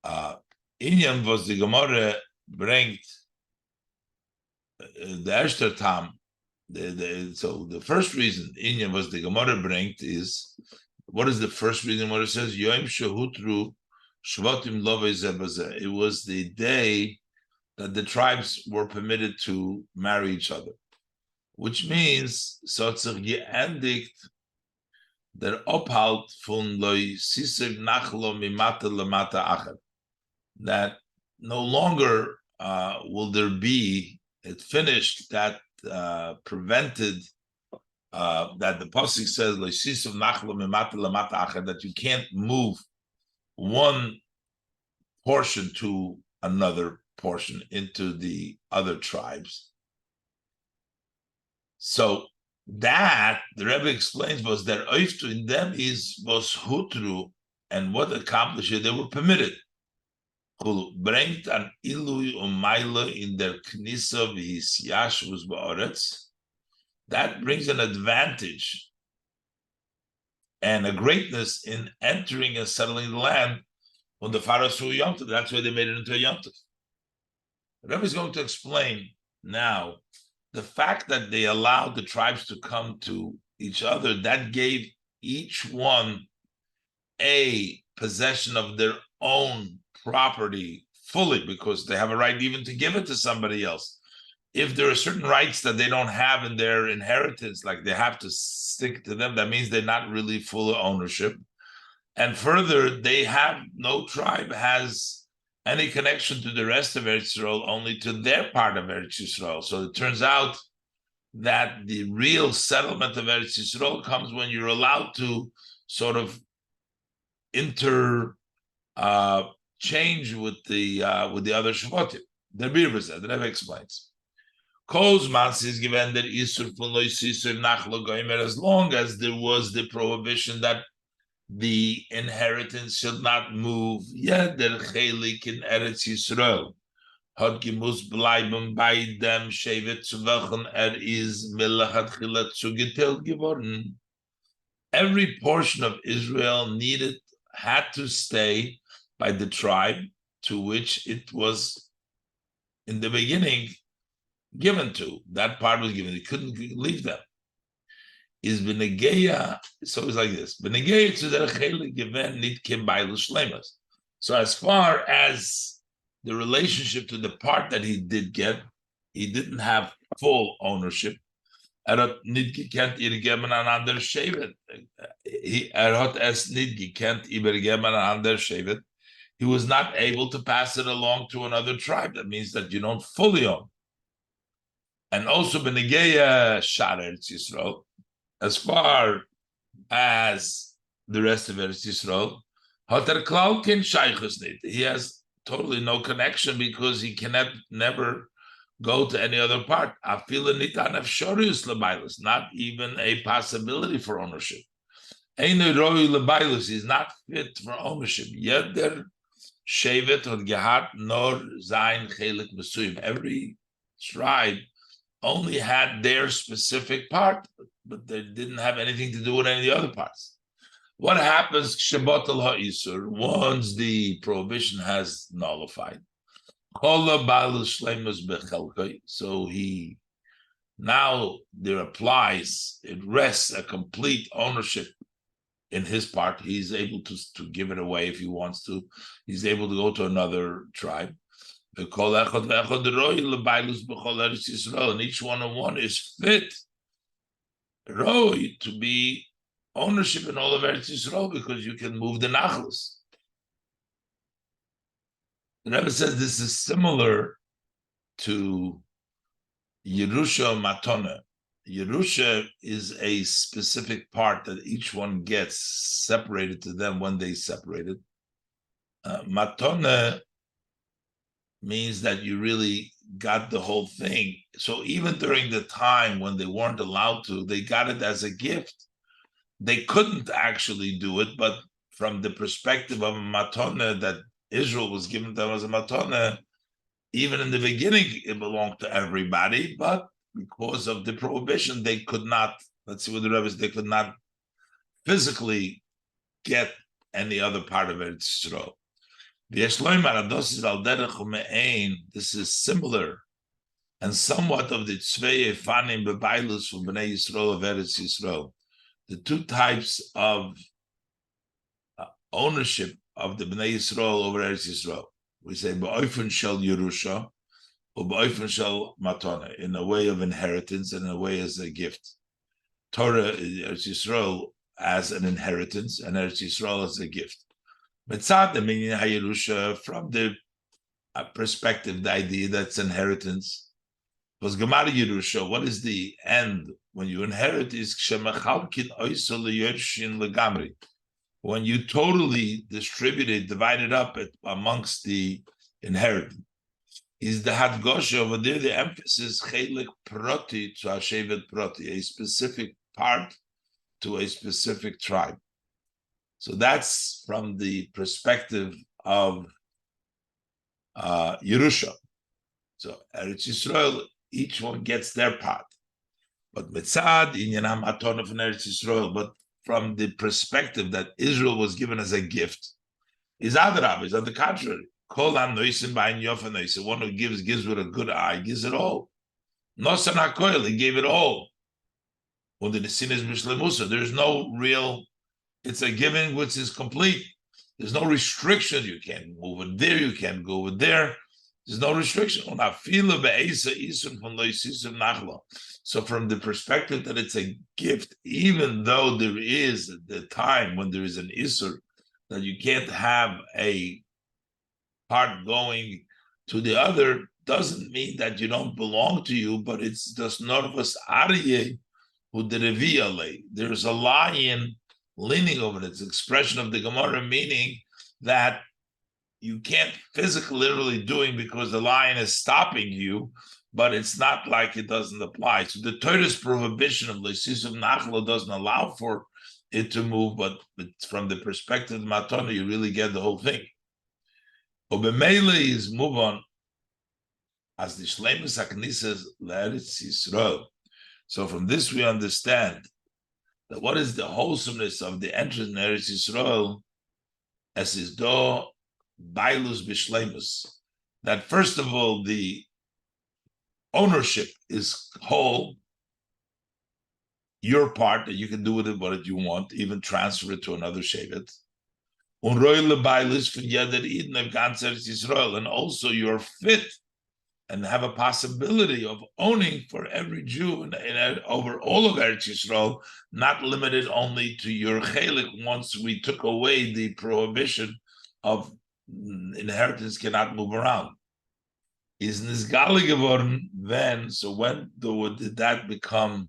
Inyan was the Gemara bringt the Esther Tam. So the first reason Inyan was the Gemara bringt is, what is the first reason? What it says, Yom Shehutru Shvatim Lovei Zebazeh. It was the day that the tribes were permitted to marry each other, which means geendigt der Ophalt von loy sisig nachlo mimata lamata acher, that no longer will there be, it finished, that prevented, that the pasuk says loy sisig nachlo mimata lamata acher, that you can't move one portion to another portion into the other tribes. So that the Rebbe explains was that oiftu in them was hutru, and what accomplished it, they were permitted. Bringt an ilui umayla in their knisa v'his yashvus ba'aretz. That brings an advantage and a greatness in entering and settling the land on the Pharaoh Yom Tov. That's why they made it into a Yom Tov. The Rebbe is going to explain now the fact that they allowed the tribes to come to each other, that gave each one a possession of their own property fully, because they have a right even to give it to somebody else. If there are certain rights that they don't have in their inheritance, like they have to stick to them, that means they're not really full ownership. And further, no tribe has any connection to the rest of Eretz Yisrael, only to their part of Eretz Yisrael. So it turns out that the real settlement of Eretz Yisrael comes when you're allowed to sort of change with the other Shvatim. The Rebbe explains. As long as there was the prohibition that the inheritance should not move, yet der Chelek in Eretz Yisrael hat gemus bleiben bei dem Shevet, zu welchen is milachatchila zugeteilt geworden. Every portion of Israel had to stay by the tribe to which it was in the beginning given to. That part was given. It couldn't leave them. Is benegeya, so it's like this. Benegeya to the Chelek given nit kebailu shlemas. So as far as the relationship to the part that he did get, he didn't have full ownership. He can't übergeben an ander shevet. He was not able to pass it along to another tribe. That means that you don't fully own. And also benegeya shar Eretz Yisrael, as far as the rest of Eretz Yisrael, he has totally no connection, because he cannot never go to any other part. Not even a possibility for ownership. He's not fit for ownership. Every tribe only had their specific part, but they didn't have anything to do with any of the other parts. What happens once the prohibition has nullified? So now it rests a complete ownership in his part. He's able to give it away if he wants to. He's able to go to another tribe. And each one is fit, Roy, to be ownership in all of Eretz Yisrael because you can move the Nachlas. The Rebbe says this is similar to Yerusha Matona. Yerusha is a specific part that each one gets separated to them when they separated. Matona means that you really got the whole thing. So even during the time when they weren't allowed to, they got it as a gift. They couldn't actually do it, but from the perspective of a matona that Israel was given to them as a matona, even in the beginning, it belonged to everybody, but because of the prohibition, they could not, let's see what the Rebbe is, they could not physically get any other part of it. This is similar and somewhat of the Tzvei Efanim Bebailus from Bnei Yisrael of Eretz Yisrael. The two types of ownership of the Bnei Yisrael over Eretz Yisrael. We say Ba'ofen Shel Yerusha or Ba'ofen Shel Matana, in a way of inheritance and in a way as a gift. Torah, Eretz Yisrael as an inheritance and Eretz Yisrael as a gift. Mitzad, the meaning HaYerusha, from the perspective, the idea that's inheritance. Because Gemara Yerusha, what is the end when you inherit? Is when you totally distribute it, divide it up amongst the inheritance. Is the Hadgosha over there? The emphasis Chelek Proti to Hashevet Proti, a specific part to a specific tribe. So that's from the perspective of Yerusha. So Eretz Yisrael, each one gets their part. But Mitzad, Inyanam Atona from Eretz Yisrael, but from the perspective that Israel was given as a gift, is Adrab, is on the contrary. Kol Anoisim Bain Yofanoisim, one who gives with a good eye, gives it all. Nosan HaKoil, he gave it all. Under the sin is Mishlemusa, there's no real, it's a giving which is complete. There's no restriction. You can't move it there, you can't go over there. There's no restriction. So from the perspective that it's a gift, even though there is the time when there is an Isur, that you can't have a part going to the other, doesn't mean that you don't belong to you, but it's just nervous Aryeh who the Reviale. There's a lion leaning over it. It's expression of the Gemara, meaning that you can't physically literally doing because the lion is stopping you, but it's not like it doesn't apply. So the Torah's prohibition of Leisisim Nachla doesn't allow for it to move, but from the perspective of Matana, you really get the whole thing. Obemele is move on as the Shleimus Aknisas L'Eretz Yisrael. So from this we understand that what is the wholesomeness of the entrance in Eretz Yisrael as is do bailus b'shleimus. That first of all, the ownership is whole, your part, that you can do with it what you want, even transfer it to another shevet. And also you're fit and have a possibility of owning for every Jew over all of Eretz Yisrael, not limited only to your Chelek. Once we took away the prohibition of inheritance cannot move around. Is Nizgali geworden then, so when did that become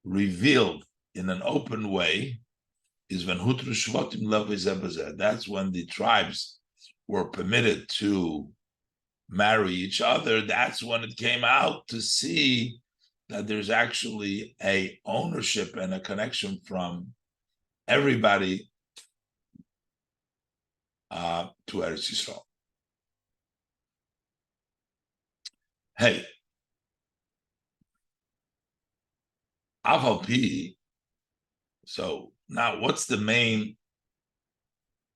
revealed in an open way, is when Hutru Shvatim Levizebazeh. That's when the tribes were permitted to marry each other. That's when it came out to see that there's actually a ownership and a connection from everybody to Eretz Yisrael. Hey, Aval P. So now, what's the main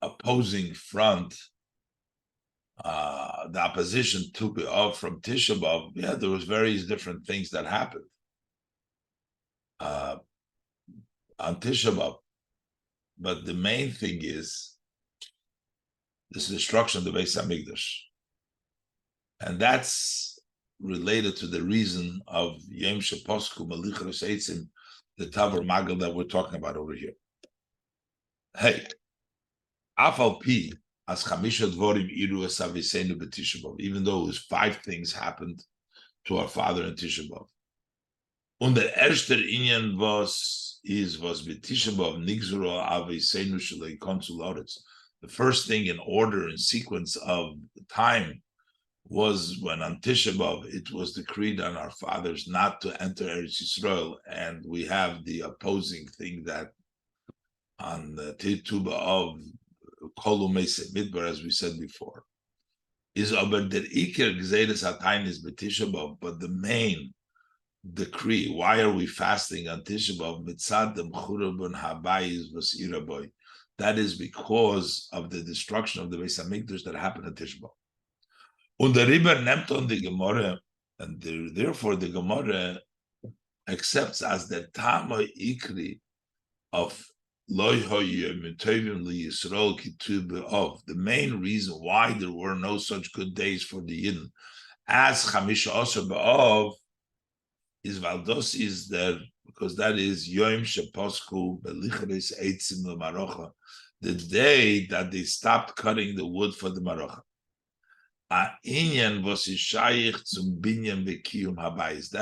opposing front? The opposition took off from Tisha B'Av. Yeah, there was various different things that happened on Tisha B'Av, but the main thing is this destruction of the Beis Hamikdash. And that's related to the reason of Yom Sheposku Melichros Eitzim, the Tavar Magal that we're talking about over here. Hey, Afal Pi, as Chamisha Dvorim Iru Esavisenu B'Tisha B'Av, even though it was 5 things happened to our father in Tisha B'Av. Und der erste Inyan was B'Tisha B'Av Nigzuro Avisenu Shalei Konsul Oretz. The first thing in order and sequence of time was when on Tisha B'Av it was decreed on our fathers not to enter Eretz Yisrael, and we have the opposing thing that on the Titu B'Av Kolu Meisei Midbar, as we said before, is aber der Iker Gzeides Hatayin is B'Tisha B'Av, but the main decree, why are we fasting on Tisha B'Av? Mitzad dem Churban Habayis V'Sira Boy. That is because of the destruction of the Beis Hamikdash that happened on Tisha B'Av. Und der Rebbe nimmt on the Gemara, and therefore the Gemara accepts as the Tama Ikri of Loi Hoyim Tovim Li Yisrael Kitu B'Av. The main reason why there were no such good days for the Yidden as Chamisha Asar B'Av is Valdos is there, because that is Yom Sheposku Belichres Eitzim L'Marocha, the day that they stopped cutting the wood for the Marocha. That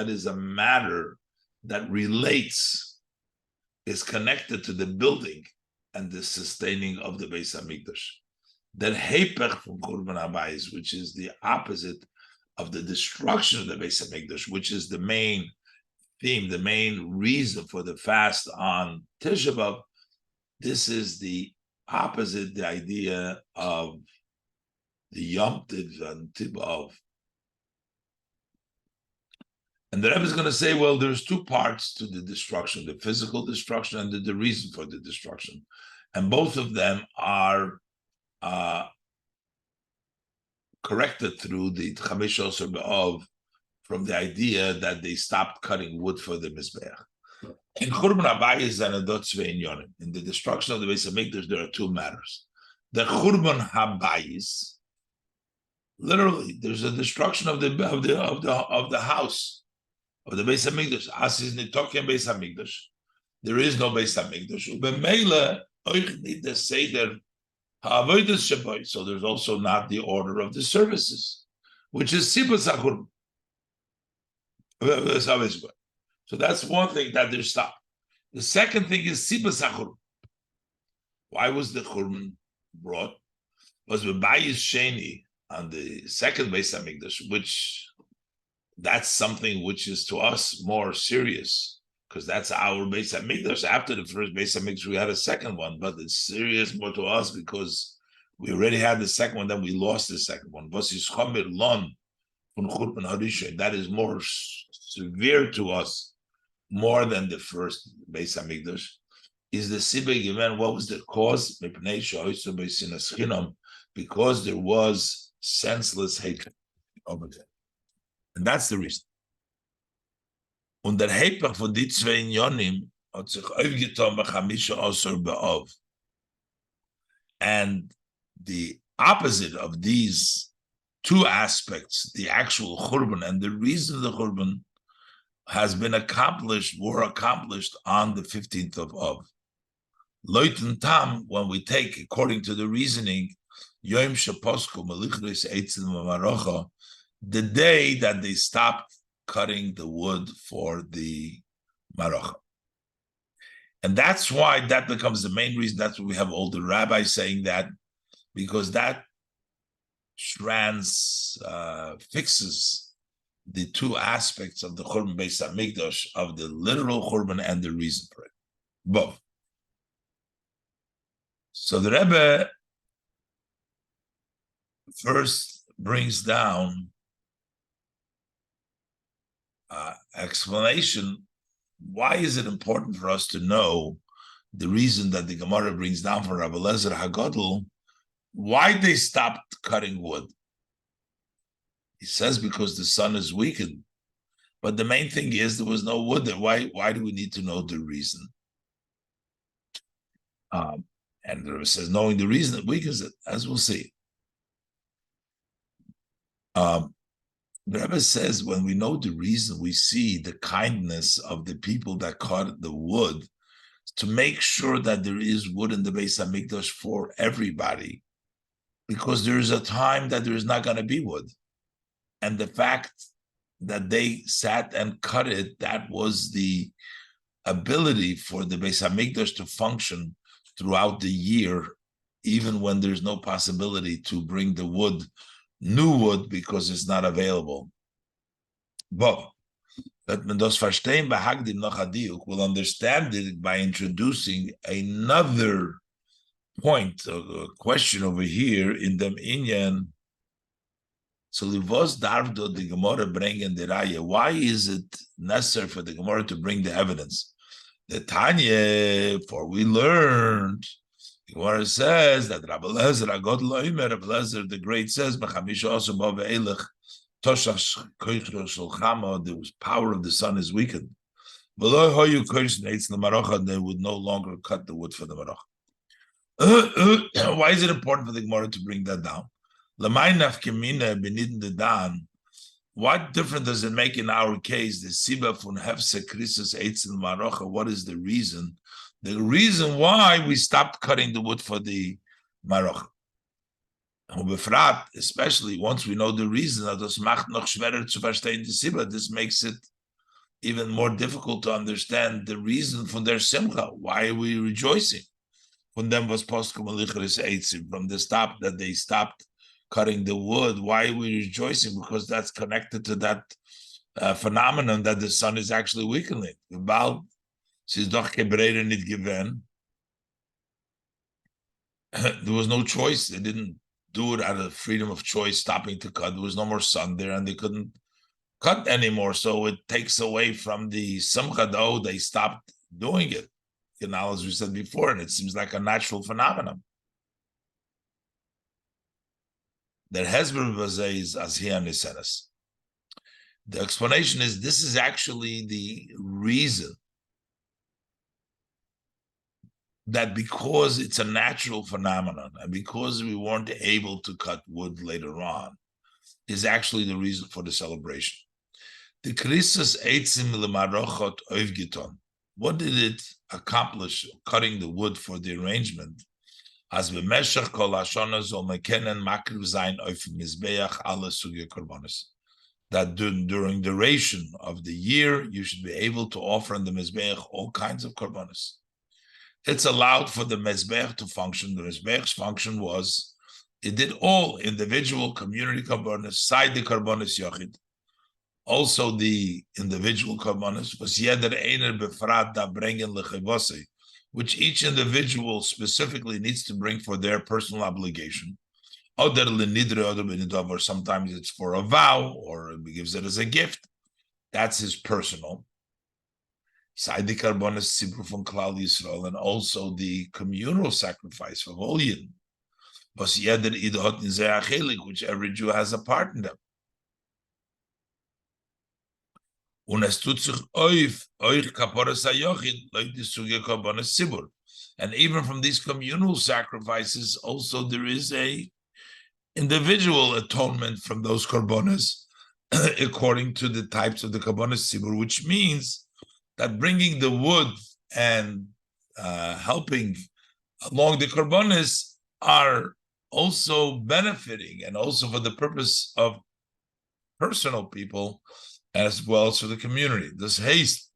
is a matter that relates, is connected to the building and the sustaining of the Beis Hamikdash. That Hepech from Churban Habayis, which is the opposite of the destruction of the Beis Hamikdash, which is the main theme, the main reason for the fast on Tisha B'Av. This is the opposite, the idea of the Yom Tiv and Tib'Av. And the Rebbe is going to say, well, there's 2 parts to the destruction, the physical destruction and the reason for the destruction. And both of them are corrected through the Chamesh Osir B'Av, from the idea that they stopped cutting wood for the Mizbeach. In Churban Habayis and Adot Tzvei Inyonim, in the destruction of the Beis Hamikdash, there are 2 matters. The Churban Habayis, literally, there's a destruction of the house of the Beis Hamikdash. As is nitoken Beis Hamikdash, there is no Beis Hamikdash. U'b'meila oich need the seder ha'avodas shaboy. So there's also not the order of the services, which is sibas ha'churban. So that's one thing that they're stopped. The second thing is sibas ha'churban. Why was the churban brought? Was b'bayis sheni, on the second Beis Hamikdash, which that's something which is to us more serious, because that's our Beis Hamikdash. After the first Beis Hamikdash, we had a second one, but it's serious more to us because we already had the second one, then we lost the second one. That is more severe to us, more than the first Beis Hamikdash. Is the Sibbe given? What was the cause? Because there was senseless hatred over there. And that's the reason. Und der Hepech von die 2 Inyonim hat sich aufgetan bei Chamisha Asar B'Av. And the opposite of these 2 aspects, the actual Churban and the reason of the Churban, were accomplished on the 15th of Av. Leuten Tam, when we take, according to the reasoning, Yom Sheposku Melichres Eitzim Marocha, the day that they stopped cutting the wood for the Marocha. And that's why that becomes the main reason. That's why we have all the rabbis saying that, because that fixes the 2 aspects of the Churban Beis Hamikdash, of the literal Churban and the reason for it. Both. So the Rebbe first brings down explanation. Why is it important for us to know the reason that the Gemara brings down for Rabbi Lezer Hagadol, why they stopped cutting wood? He says because the sun is weakened. But the main thing is there was no wood there. Why do we need to know the reason? And the Rebbe says knowing the reason it weakens it, as we'll see. The Rebbe says when we know the reason, we see the kindness of the people that cut the wood to make sure that there is wood in the Beis Hamikdash for everybody, because there is a time that there is not going to be wood. And the fact that they sat and cut it, that was the ability for the Beis Hamikdash to function throughout the year, even when there's no possibility to bring the wood, new wood, because it's not available. But that man das verstehen bei Hagdim noch Adiuk will understand it by introducing another point, a question over here in the Inyan. So Livos Darvdo the Gemara bringen the Raya. Why is it necessary for the Gemara to bring the evidence? The Tanya, for we learned, the Gemara says that Rabbi Lezer, Agod Loimer, Rabbi Lezer the Great says, B'chamisha also Bava Elech, Toshash Koichro Shel Chama, the power of the sun is weakened. Below Hoyu Koish Neitz the Maracha, they would no longer cut the wood for the Maracha. Why is it important for the Gemara to bring that down? Lamaynaf Kemina Benidin the Dan. What difference does it make in our case? The Siba from Hefse Krisus Eitz in Maracha. What is the reason? The reason why we stopped cutting the wood for the Maracha. Especially once we know the reason, this makes it even more difficult to understand the reason for their simcha. Why are we rejoicing? From them was from the stop that they stopped cutting the wood. Why are we rejoicing? Because that's connected to that phenomenon that the sun is actually weakening. There was no choice. They didn't do it out of freedom of choice, stopping to cut. There was no more sun there, and they couldn't cut anymore. So it takes away from the simcha, though they stopped doing it. As we said before, and it seems like a natural phenomenon. The explanation is this is actually the reason that because it's a natural phenomenon and because we weren't able to cut wood later on is actually the reason for the celebration. The Krisus Eitzim L'Marochot Oivgiton. What did it accomplish, cutting the wood for the arrangement? As b'meshach kol hashana zol mekenen makriv zayin oif mizbeach ala sugya korbanos. That during the duration of the year, you should be able to offer in the mizbeach all kinds of korbanos. It's allowed for the mizbeach to function. The mizbeach's function was, it did all individual community korbanos, side the korbanos yochid. Also, the individual korbanos was yeder einer befrat da bringen lechivose, which each individual specifically needs to bring for their personal obligation. Or sometimes it's for a vow, or he gives it as a gift. That's his personal. Side the korbanos sibru from Klal Yisrael, and also the communal sacrifice for all Yidden. Which every Jew has a part in them. And even from these communal sacrifices, also there is a individual atonement from those korbanos, according to the types of the korbanos sibur, which means that bringing the wood and helping along the korbanos are also benefiting, and also for the purpose of personal people, as well as for the community. This haste,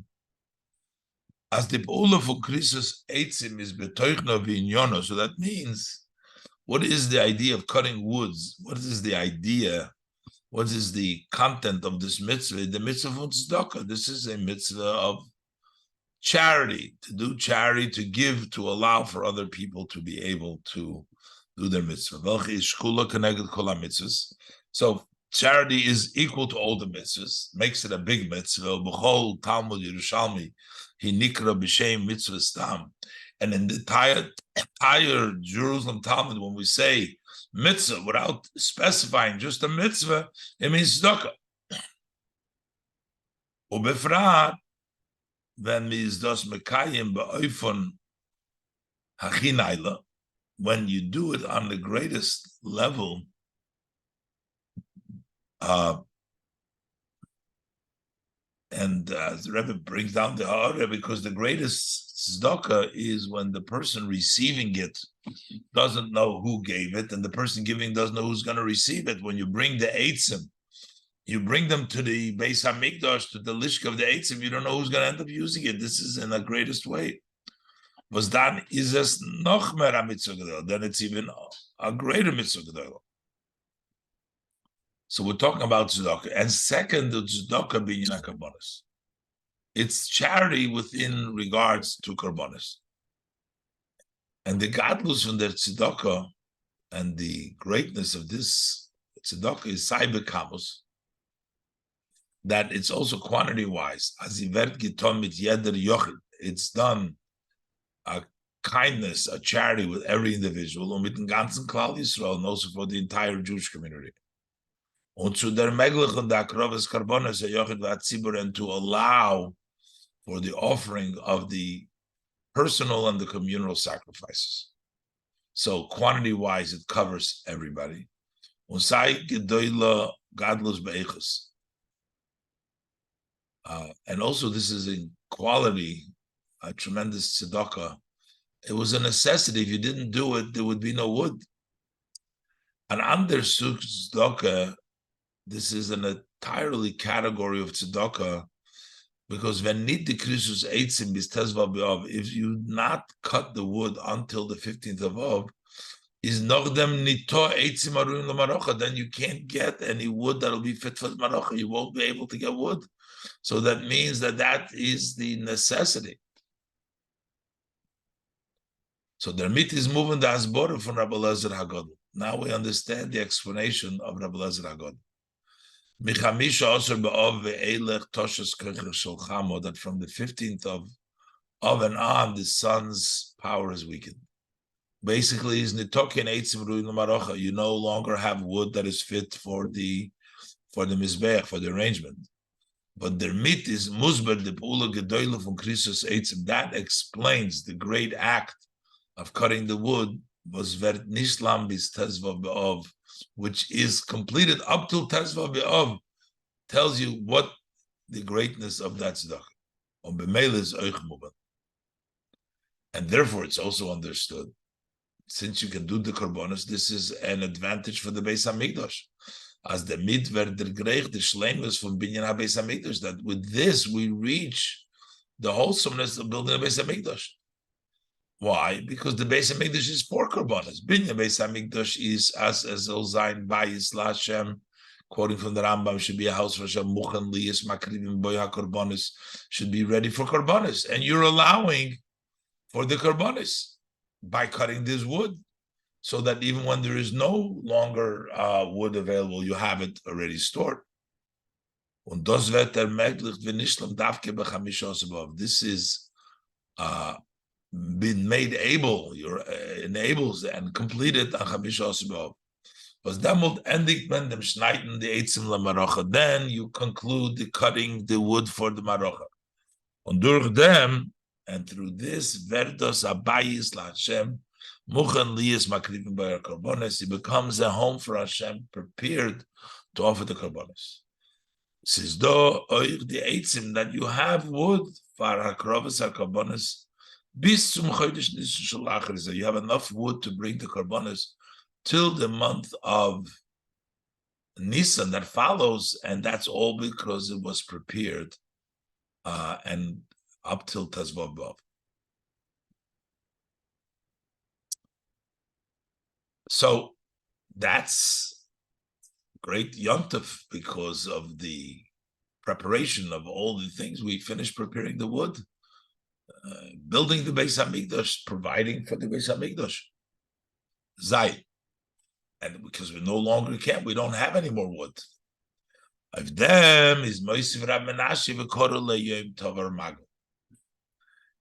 as the Pa'ula for Krisus Eitzim is betoichno v'inyono. So that means, what is the idea of cutting woods? What is the idea? What is the content of this mitzvah? The mitzvah of tzedakah. This is a mitzvah of charity, to do charity, to give, to allow for other people to be able to do their mitzvah. So charity is equal to all the mitzvahs, makes it a big mitzvah. B'chol Talmud Yerushalmi, he nikra b'shem mitzvah stam. And in the entire Jerusalem Talmud, when we say mitzvah without specifying just a mitzvah, it means tzedakah. Ubefrat, then means das mekayim ba'oifon hachinayla, when you do it on the greatest level, And the Rebbe brings down the Ha'ara, because the greatest tzedakah is when the person receiving it doesn't know who gave it, and the person giving doesn't know who's going to receive it. When you bring the eitzim, you bring them to the Beis Hamikdash, to the lishka of the eitzim, you don't know who's going to end up using it. This is in the greatest way. Was dann is es noch mehr a mitzvah gedol, then it's even a greater mitzvah gedol. So we're talking about tzedakah. And second, the tzedakah binyan karbonos. It's charity within regards to karbonos. And the gadlus from the tzedakah and the greatness of this tzedakah is saibe kamos, that it's also quantity-wise. As ivert giton mit yeder yochid, it's done a kindness, a charity with every individual, and with the ganzen Klal Yisrael, and also for the entire Jewish community. Und zu der Meglich und der Akroves Karbonos Yochid v'Atzibur, and to allow for the offering of the personal and the communal sacrifices. So quantity-wise, it covers everybody. Und sei gedoyle gadlus be'echus. And also, this is in quality, a tremendous tzedakah. It was a necessity. If you didn't do it, there would be no wood. An under tzedakah, this is an entirely category of tzedakah, because when nid the krisus eitzim bis tezva b'av, if you not cut the wood until the 15th of Av, is nochdem nito eitzim aruim l'marocha, then you can't get any wood that'll be fit for the marocha. You won't be able to get wood. So that means that is the necessity. So the mit is moving the asbora from Rabbi Eliezer Haggadah. Now we understand the explanation of Rabbi Eliezer Haggadah. That from the 15th of Av and on, the sun's power is weakened. Basically, you no longer have wood that is fit for the mizbeach, for the arrangement. But the mit is musber the pula gedoyle from Krisus eitzim. That explains the great act of cutting the wood, was vert nishlam bis tezva be'ov, which is completed up till tezva be'ov, tells you what the greatness of that tzedakah. On b'meil is oich muban, and therefore it's also understood, since you can do the karbonos, this is an advantage for the Beis Hamikdash. As the mit werd der greich, the shleimus from binyan ha-Beis Hamikdash, that with this we reach the wholesomeness of building a Beis Hamikdash. Why? Because the Beis Hamikdash is for karbonos. Binyan Beis Hamikdash is as ol zayin bayis laHashem, quoting from the Rambam, should be a house for Hashem, muchen liyis makrivim boy ha-karbonos, should be ready for karbonos, and you're allowing for the karbonos by cutting this wood, so that even when there is no longer wood available, you have it already stored. This is been made able, enables and completed on Chamisha Osibov. Then you conclude the cutting the wood for the marocha. Und durch them, and through this, verdos abayis laHashem, muchen liyis makrivim b'yar karbonos, it becomes a home for Hashem, prepared to offer the karbonos. Says do oich the eitzim, that you have wood for hakrovas karbonos bis zum chodesh Nisan shel achar. You have enough wood to bring the karbonos till the month of Nisan that follows, and that's all because it was prepared and up till Tezvav B'Av. So that's great yontif, because of the preparation of all the things. We finished preparing the wood, building the Beis Hamikdash, providing for the Beis Hamikdash. Zay. And because we no longer can, we don't have any more wood. Of them is Moisiv Rab Menashe v'Korah leYom Tovar Magel.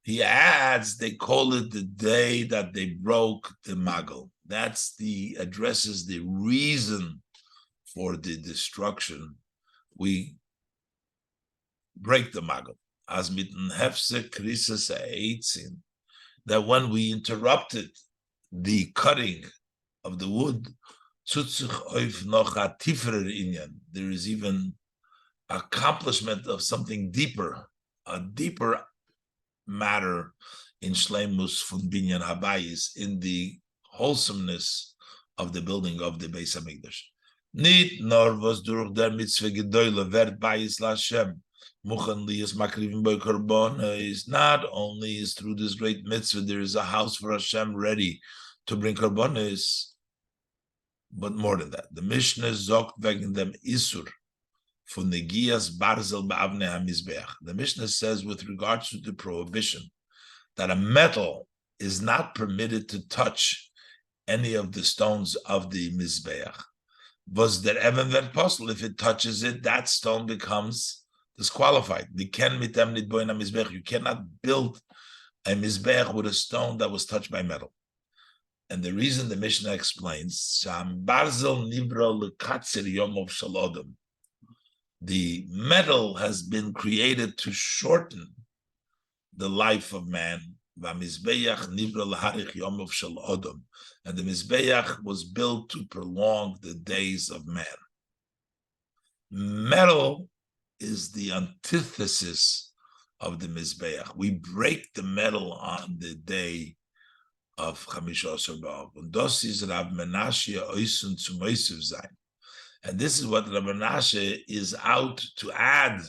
He adds, they call it the day that they broke the Magel. That's addresses the reason for the destruction. We break the Magel. As mitten hefse krisis ha'eitzim, that when we interrupted the cutting of the wood, there is even accomplishment of something deeper, a deeper matter in Shleimus von Binyan Habayis, in the wholesomeness of the building of the Beis Hamikdash. Nit nor was durch der Mitzvah gedoyle werd Bayis LaShem muchen liyas makrivim by korban is not only is through this great mitzvah there is a house for Hashem ready to bring korbanos, but more than that. The Mishnah zogt wegen dem Isur von Negias Barzel Ba'avne HaMizbeach. The Mishnah says with regards to the prohibition that a metal is not permitted to touch any of the stones of the Mizbeach. Was der Even wird possible, if it touches it, that stone becomes disqualified. You cannot build a Mizbeach with a stone that was touched by metal. And the reason the Mishnah explains, the metal has been created to shorten the life of man. And the Mizbeach was built to prolong the days of man. Metal is the antithesis of the Mizbeach. We break the metal on the day of Chamisha Asar B'Av. And this is Rav Menashe Oysun zu Moisiv Zayin. And this is what Rav Menashe is out to add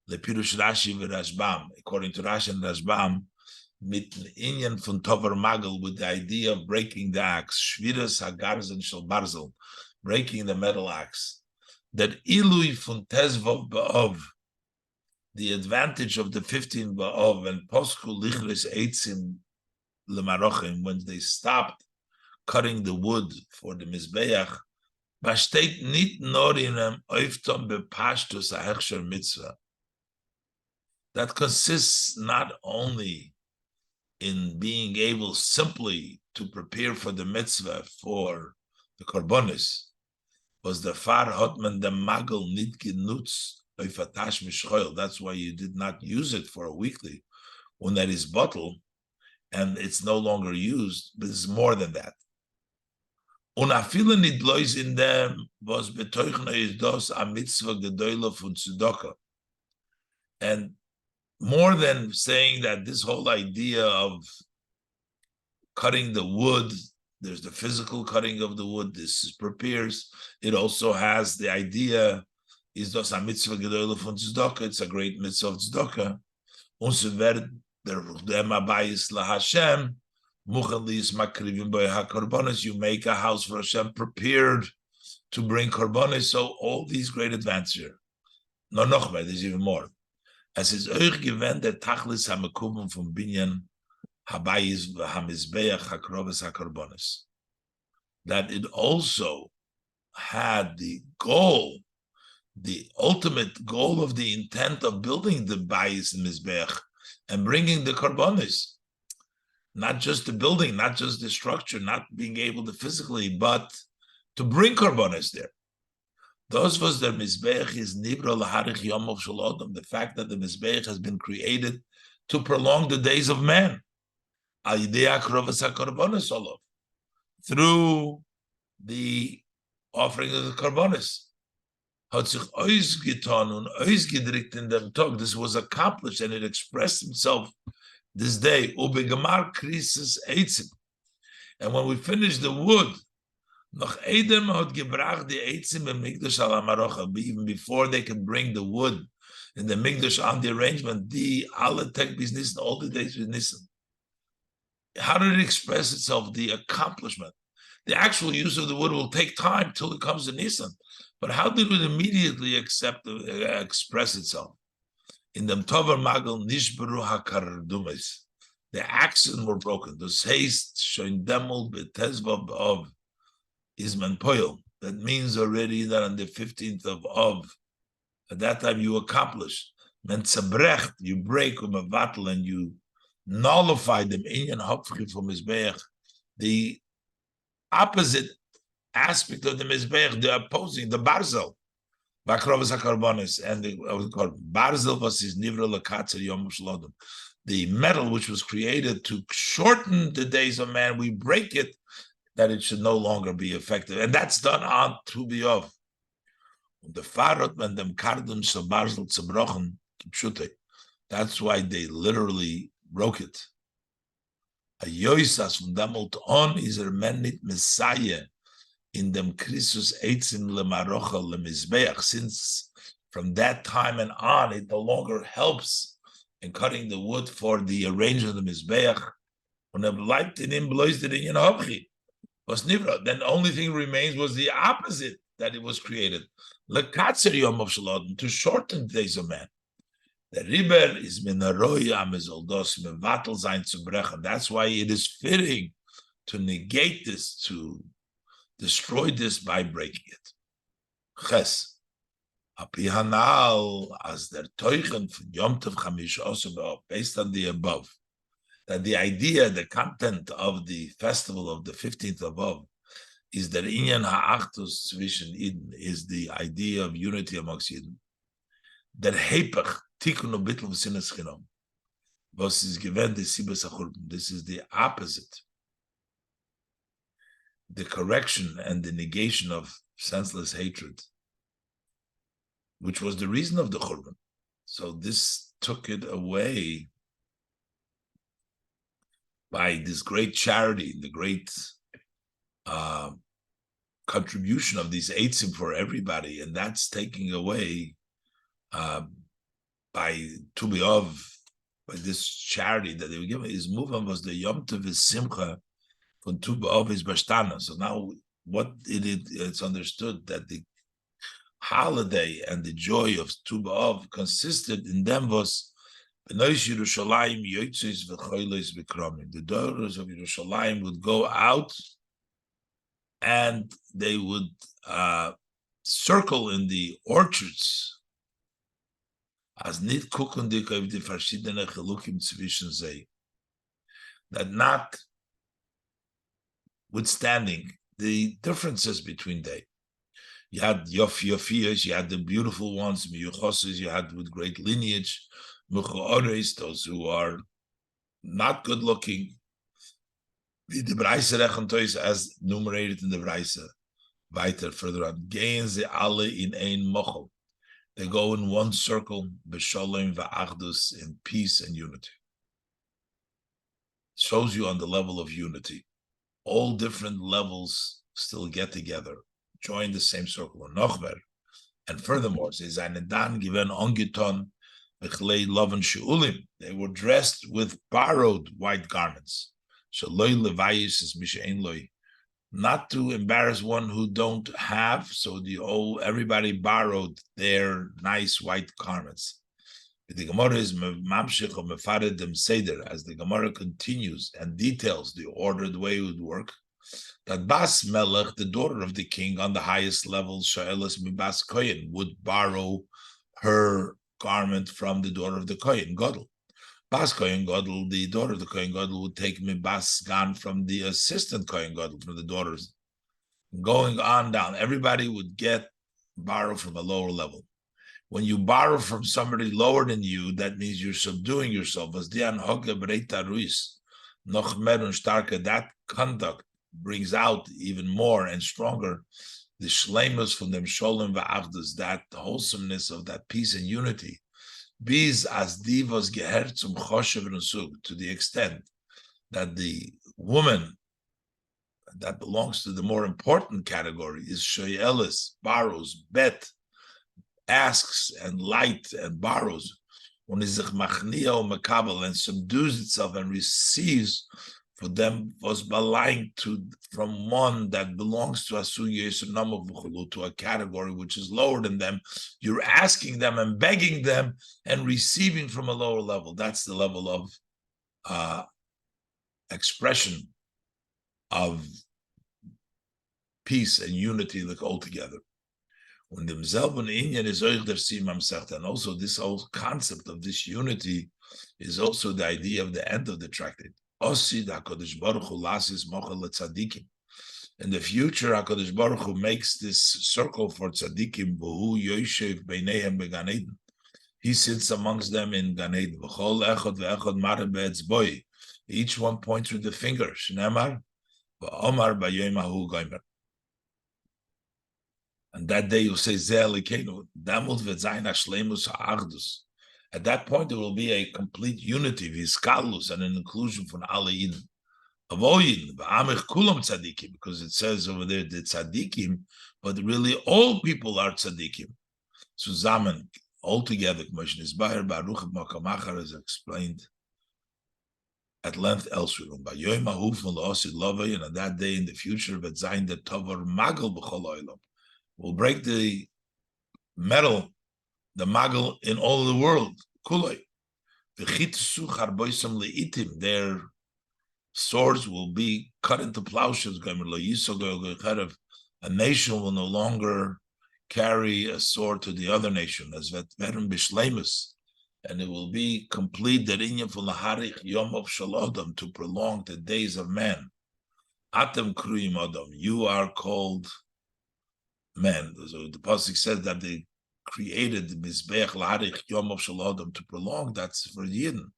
the Pirush Rashi v'Rashbam. According to Rashi and Rashbam, mit inyan von Tovar Magel, with the idea of breaking the axe, Shviras Hagarzen Shel Barzel, breaking the metal axe, that Ilui von Tezvov B'Av, the advantage of the 15 B'Av, and Posku Lichris Eitzim L'Marochim, when they stopped cutting the wood for the Mizbeach, Bashtet nit norinem oiftom bepashtus ha'echsher mitzvah. That consists not only in being able simply to prepare for the mitzvah for the korbanos, was the far hotman the magel nit genutz oifatash mishchoil. That's why you did not use it for a weekly when that is bottled and it's no longer used, but it's more than that. Unafile nit blois in them was betoichna is dos a mitzvah gedoyle von tzedakah. And more than saying that this whole idea of cutting the wood, there's the physical cutting of the wood, this prepares, it also has the idea is dos a mitzvah gedoyle von tzedakah, it's a great mitzvah of tzedakah. Und wird der Abayis LaHashem, you make a house for Hashem prepared to bring korbanos. So all these great advances here. No, there's even more. As is euch gewend der Tachlis hamekubim from Binyan Habayis v'hamizbeach hakroves hakorbanos. That it also had the goal, the ultimate goal of the intent of building the Bayis and Mizbeach and bringing the korbanos. Not just the building, not just the structure, not being able to physically, but to bring korbanos there. Those was the Mizbeach is Nibra Laharich Yomov Shalodom, the fact that the Mizbeach has been created to prolong the days of man. Through the offering of the korbanos. This was accomplished and it expressed itself this day. And when we finish the wood, even before they could bring the wood in the Mikdash on the arrangement, all the days with Nisan. How did it express itself? The accomplishment. The actual use of the wood will take time till it comes to Nisan. But how did it immediately express itself? In the Tovar Magel Nishbaru HaKardumes, the axes were broken. Those haste showing demol betezvav of Isman Poyel. That means already that on the 15th of Av, at that time you accomplish. Mentzabrecht, you break umevatel and you nullify them inyan hopfri from Mizbeach. The opposite aspect of the Mizbeach, the opposing, the Barzel. Bakrovas HaKarbonis, and the Barzel was his Nivra Lakatzer Yom Shlodom. The metal which was created to shorten the days of man, we break it that it should no longer be effective. And that's done on Tu B'Yov. The Farot and them Kardum Sabarzl Zerbrochen Kipshute. That's why they literally broke it. A Yoisas from Damult on is a menit Messiah in them Christus Eitzim Lemarocha Lemizbeach. Since from that time and on, it no longer helps in cutting the wood for the arrangement of the Mizbeach. When the light in him blows it in Hobchi was Nivra. Then the only thing remains was the opposite that it was created. Lekatzer Yom of Shalom, to shorten the days of man. The riber is minaroya mezoldos mevatel zayin zu brechen. That's why it is fitting to negate this, to destroy this by breaking it. Ches. Api hanal as der teuchen von Yom Tov Chamish also based on the above, that the idea, the content of the festival of the 15th of Av is that inyan ha'achtus zwischen Eden, is the idea of unity amongst Eden. Der Hepech tikkun ubitl v'sinas chinom. Was is given the sibas achurban. This is the opposite. The correction and the negation of senseless hatred, which was the reason of the churban. So this took it away by this great charity, the great contribution of these eitzim for everybody, and that's taking away by Tu B'Av, by this charity that they were given. His movement was the Yom Tov Simcha from Tu B'Av is Bashtana. So now what it's understood that the holiday and the joy of Tu B'Av consisted in them was the daughters of Yerushalayim would go out and they would circle in the orchards as nit kukundik of the verschiedene Chelukim zwischen sie, that notwithstanding the differences between they. You had Yofiyas, you had the beautiful ones, Miyuchoses, you had with great lineage, Muchoores, those who are not good looking. The Braise Rechentois, as enumerated in the Braise, weiter further on, gehen sie alle in ein Mochel. They go in one circle, B'Sholem v'Achdus, in peace and unity. Shows you on the level of unity. All different levels still get together, join the same circle. And furthermore, they were dressed with borrowed white garments. Not to embarrass one who don't have, so everybody borrowed their nice white garments. The Gemara is mamshich or mefared dem seder, as the Gemara continues and details the ordered way it would work. That Bas Melech, the daughter of the king on the highest level, Shaelas Mibas Kohen, would borrow her garment from the daughter of the Kohen Gadol. Bas Kohen Gadol, the daughter of the Kohen Gadol, would take Mibas Gan from the assistant Kohen Gadol, from the daughters. Going on down, everybody would borrow from a lower level. When you borrow from somebody lower than you, that means you're subduing yourself. That conduct brings out even more and stronger the shleimus from them sholem va'achdus, that wholesomeness of that peace and unity. Bis as divas gehert zum choshev nusug, to the extent that the woman that belongs to the more important category is shoyelis, borrows, bet, asks and light and borrows, when is machnia or makabel, and subdues itself and receives for them was belying from one that belongs to to a category which is lower than them. You're asking them and begging them and receiving from a lower level. That's the level of expression of peace and unity, like all together. When the Mzelben Inyan is Oich der Simam Secht, and also this whole concept of this unity is also the idea of the end of the tractate. Osid HaKadosh Baruch Hu lasis mochel letzadikim. In the future, HaKadosh Baruch Hu makes this circle for tzadikim, v'hu yoshev beinehem began Eden. He sits amongst them in Gan Eden. V'chol echad ve'echad mare be'etzboi. Each one points with the finger. Shneimar v'omar b'yoyim hahu goymer. And that day you'll say, Zeh Elokeinu, Damut v'zayin hashleimus ha'achdus. At that point, there will be a complete unity, v'iskalus, and an inclusion from alle Yidden. Avoyin, v'amich kulam tzadikim, because it says over there, the tzadikim, but really all people are tzadikim. Zusammen, all together, Moshe Nisbayer, Baruch Makamachar is explained at length elsewhere. By Yom Ahuf Osid Lovay, and on that day in the future, Vetzayin the Tovar Magal B'chol Olam will break the metal, the Magal in all the world. Kulay. V'chitsu Charboisam Leitim, their swords will be cut into plowshares. A nation will no longer carry a sword to the other nation, as Veteran Bishlemus, and it will be complete that inyan from Laharich Yom of Shalodam, to prolong the days of man. Atem Kruyim Adam, you are called men. So the pasuk says that they created the Mizbeach Laharich Yom of Shalodam to prolong. That's for Yidden.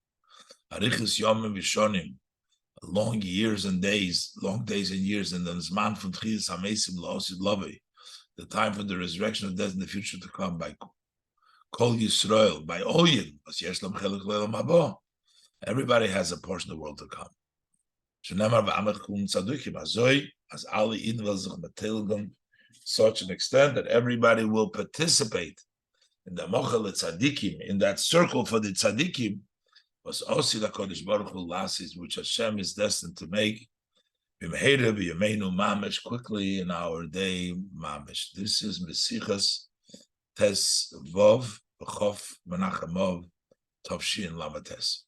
Harichis Yomim Vishonim, long years and days, long days and years, and then Zman from Tchias Hamesim La'osid Lovei, the time for the resurrection of death in the future to come, by Kol Yisrael, by Oyin, everybody has a portion of the world to come. Such an extent that everybody will participate in the Mochel Tzadikim, in that circle for the Tzadikim, was Osi LaKodesh Baruch Hu Lasis, which Hashem is destined to make Mamish, quickly in our day Mamish. This is Mesichas Tes Vov B'chof Menachemov Tovshin Lamates.